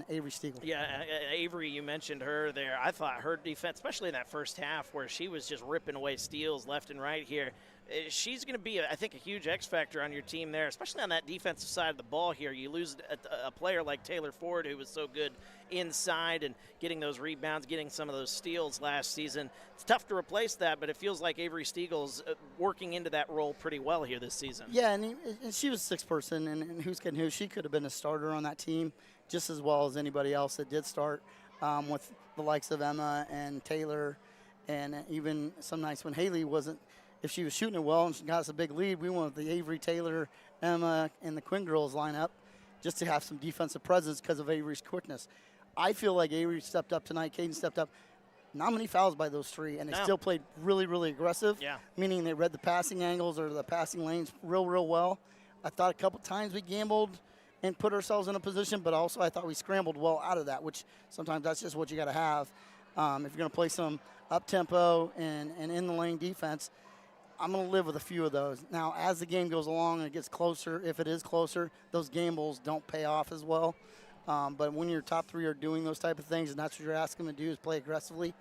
Avery Stiegel. Yeah, Avery, you mentioned her there. I thought her defense, especially in that first half where she was just ripping away steals left and right here, she's going to be, I think, a huge X factor on your team there, especially on that defensive side of the ball here. You lose a player like Taylor Ford, who was so good inside and getting those rebounds, getting some of those steals last season. It's tough to replace that, but it feels like Avery Stiegel's working into that role pretty well here this season. Yeah, and she was sixth person, and who's kidding who? She could have been a starter on that team just as well as anybody else that did start, with the likes of Emma and Taylor, and even some nights when Haley wasn't. If she was shooting it well and she got us a big lead, we went with the Avery, Taylor, Emma, and the Quinn girls lineup just to have some defensive presence because of Avery's quickness. I feel like Avery stepped up tonight. Caden stepped up. Not many fouls by those three, and they still played really, really aggressive, meaning they read the passing angles or the passing lanes real, real well. I thought a couple times we gambled and put ourselves in a position, but also I thought we scrambled well out of that, which sometimes that's just what you got to have. If you're going to play some up-tempo and in-the-lane defense, I'm going to live with a few of those. Now, as the game goes along and it gets closer, if it is closer, those gambles don't pay off as well. But when your top three are doing those type of things and that's what you're asking them to do is play aggressively,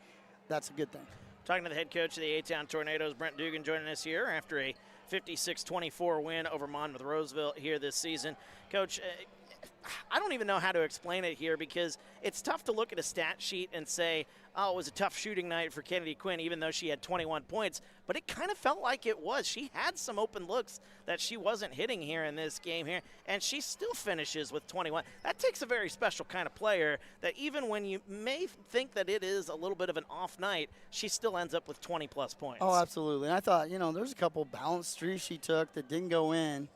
that's a good thing. Talking to the head coach of the A-Town Tornadoes, Brent Dugan, joining us here after a 56-24 win over Monmouth-Roseville here this season. Coach, I don't even know how to explain it here because it's tough to look at a stat sheet and say, oh, it was a tough shooting night for Kennedy Quinn, even though she had 21 points. But it kind of felt like it was. She had some open looks that she wasn't hitting here in this game here, and she still finishes with 21. That takes a very special kind of player that even when you may think that it is a little bit of an off night, she still ends up with 20-plus points. Oh, absolutely. And I thought, there's a couple balanced threes she took that didn't go in.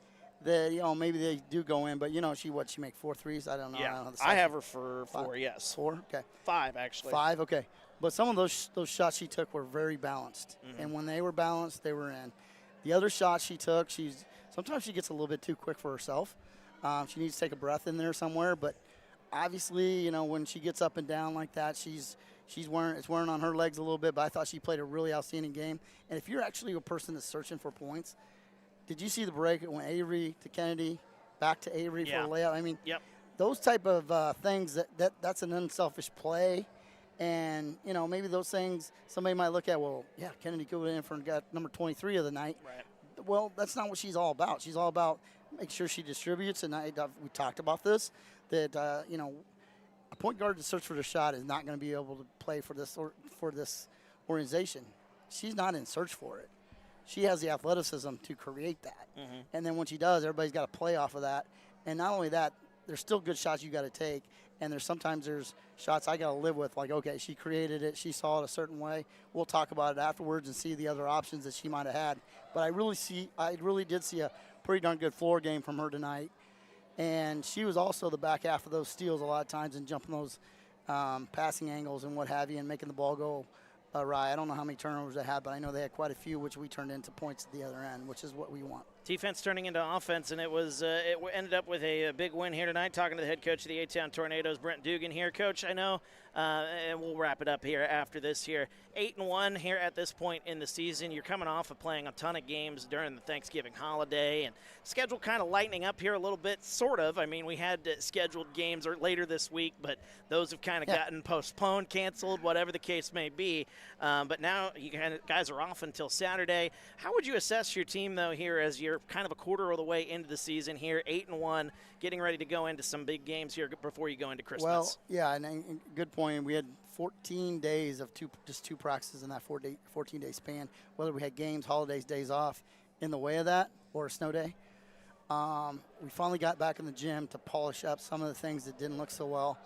That maybe they do go in, but she make 4 threes? I don't know. Yeah, I have her for 4. Yes, 4. Okay, 5 actually. 5. Okay, but some of those shots she took were very balanced, and when they were balanced, they were in. The other shots she took, sometimes she gets a little bit too quick for herself. She needs to take a breath in there somewhere, but obviously, when she gets up and down like that, it's wearing on her legs a little bit. But I thought she played a really outstanding game. And if you're actually a person that's searching for points. Did you see the break? It went Avery to Kennedy, back to Avery for a layup. I mean, those type of things, that's an unselfish play. And, you know, maybe those things somebody might look at, well, yeah, Kennedy Goodwin got number 23 of the night. Right. Well, that's not what she's all about. She's all about making sure she distributes. And we talked about this, that, you know, a point guard to search for the shot is not going to be able to play for this organization. She's not in search for it. She has the athleticism to create that. Mm-hmm. And then when she does, everybody's got to play off of that. And not only that, there's still good shots you got to take. And there's shots I got to live with. Like, okay, she created it. She saw it a certain way. We'll talk about it afterwards and see the other options that she might have had. But I really did see a pretty darn good floor game from her tonight. And she was also the back half of those steals a lot of times and jumping those passing angles and what have you and making the ball go awry. I don't know how many turnovers they had, but I know they had quite a few, which we turned into points at the other end, which is what we want. Defense turning into offense, and it ended up with a big win here tonight. Talking to the head coach of the A-Town Tornadoes, Brent Dugan here. Coach, I know, and we'll wrap it up here after this here. 8-1 here at this point in the season. You're coming off of playing a ton of games during the Thanksgiving holiday, and schedule kind of lightening up here a little bit, sort of. I mean, we had scheduled games later this week, but those have kind of gotten postponed, canceled, whatever the case may be. But now you guys are off until Saturday. How would you assess your team, though, here as you're kind of a quarter of the way into the season here, 8-1, getting ready to go into some big games here before you go into Christmas? Well, yeah, and good point. We had 14 days of just two practices in that 14-day span, whether we had games, holidays, days off in the way of that or a snow day. We finally got back in the gym to polish up some of the things that didn't look so well,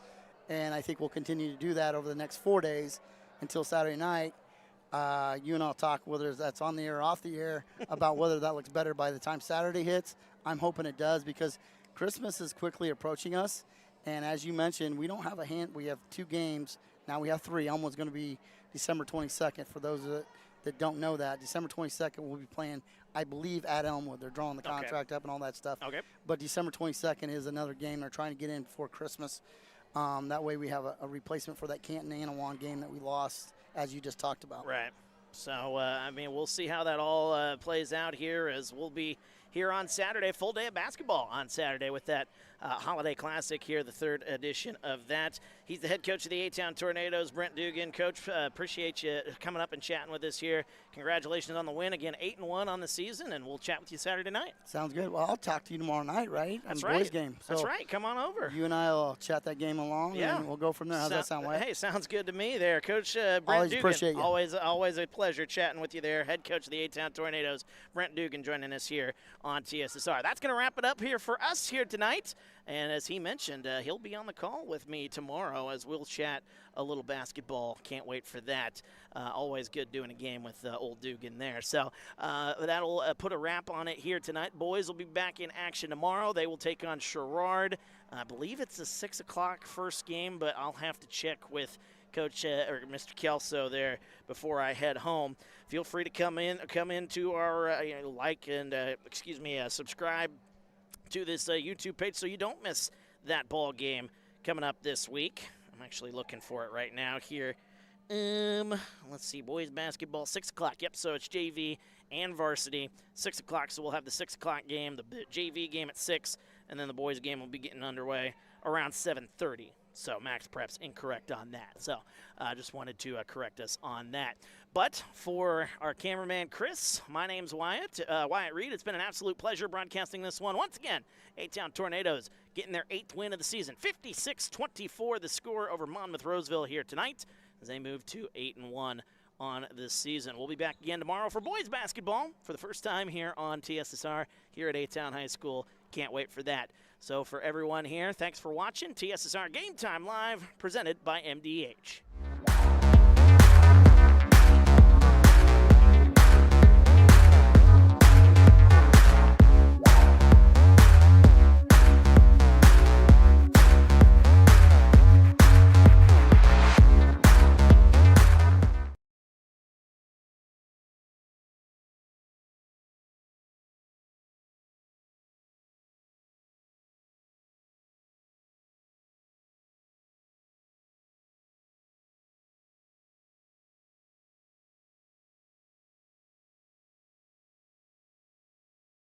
and I think we'll continue to do that over the next 4 days until Saturday night. You and I'll talk whether that's on the air or off the air about whether that looks better by the time Saturday hits. I'm hoping it does because Christmas is quickly approaching us. And as you mentioned, we don't have we have 2 games. Now we have 3. Elmwood's going to be December 22nd. For those that don't know that, December 22nd we'll be playing, I believe, at Elmwood. They're drawing the contract up and all that stuff. Okay. But December 22nd is another game they're trying to get in before Christmas. That way we have a replacement for that Canton-Anawan game that we lost, as you just talked about. Right. So, I mean, we'll see how that all plays out here as we'll be here on Saturday, full day of basketball on Saturday with that Holiday Classic here, the 3rd edition of that. He's the head coach of the A-Town Tornadoes, Brent Dugan. Coach, appreciate you coming up and chatting with us here. Congratulations on the win. Again, 8-1 on the season, and we'll chat with you Saturday night. Sounds good. Well, I'll talk to you tomorrow night, right? That's right. Boys game. So that's right. Come on over. You and I will chat that game along, and we'll go from there. How's that sound, Wyatt? Hey, sounds good to me there. Coach Brent Always Dugan. appreciate you. Always a pleasure chatting with you there. Head coach of the A-Town Tornadoes, Brent Dugan, joining us here on TSSR. That's going to wrap it up here for us here tonight. And as he mentioned, he'll be on the call with me tomorrow as we'll chat a little basketball. Can't wait for that. Always good doing a game with old Dugan there. So that'll put a wrap on it here tonight. Boys will be back in action tomorrow. They will take on Sherrard. I believe it's a 6 o'clock first game, but I'll have to check with Coach or Mr. Kelso there before I head home. Feel free to come into our subscribe to this YouTube page so you don't miss that ball game coming up this week. I'm actually looking for it right now here. Let's see, boys basketball, 6 o'clock. Yep, so it's JV and varsity, 6 o'clock. So we'll have the 6 o'clock game, the JV game at 6, and then the boys game will be getting underway around 7:30. So Max Prep's incorrect on that. So I just wanted to correct us on that. But for our cameraman, Chris, my name's Wyatt Reed. It's been an absolute pleasure broadcasting this one. Once again, A-Town Tornadoes getting their 8th win of the season. 56-24 the score over Monmouth-Roseville here tonight as they move to 8-1 on this season. We'll be back again tomorrow for boys basketball for the first time here on TSSR here at A-Town High School. Can't wait for that. So for everyone here, thanks for watching TSSR Game Time Live, presented by MDH.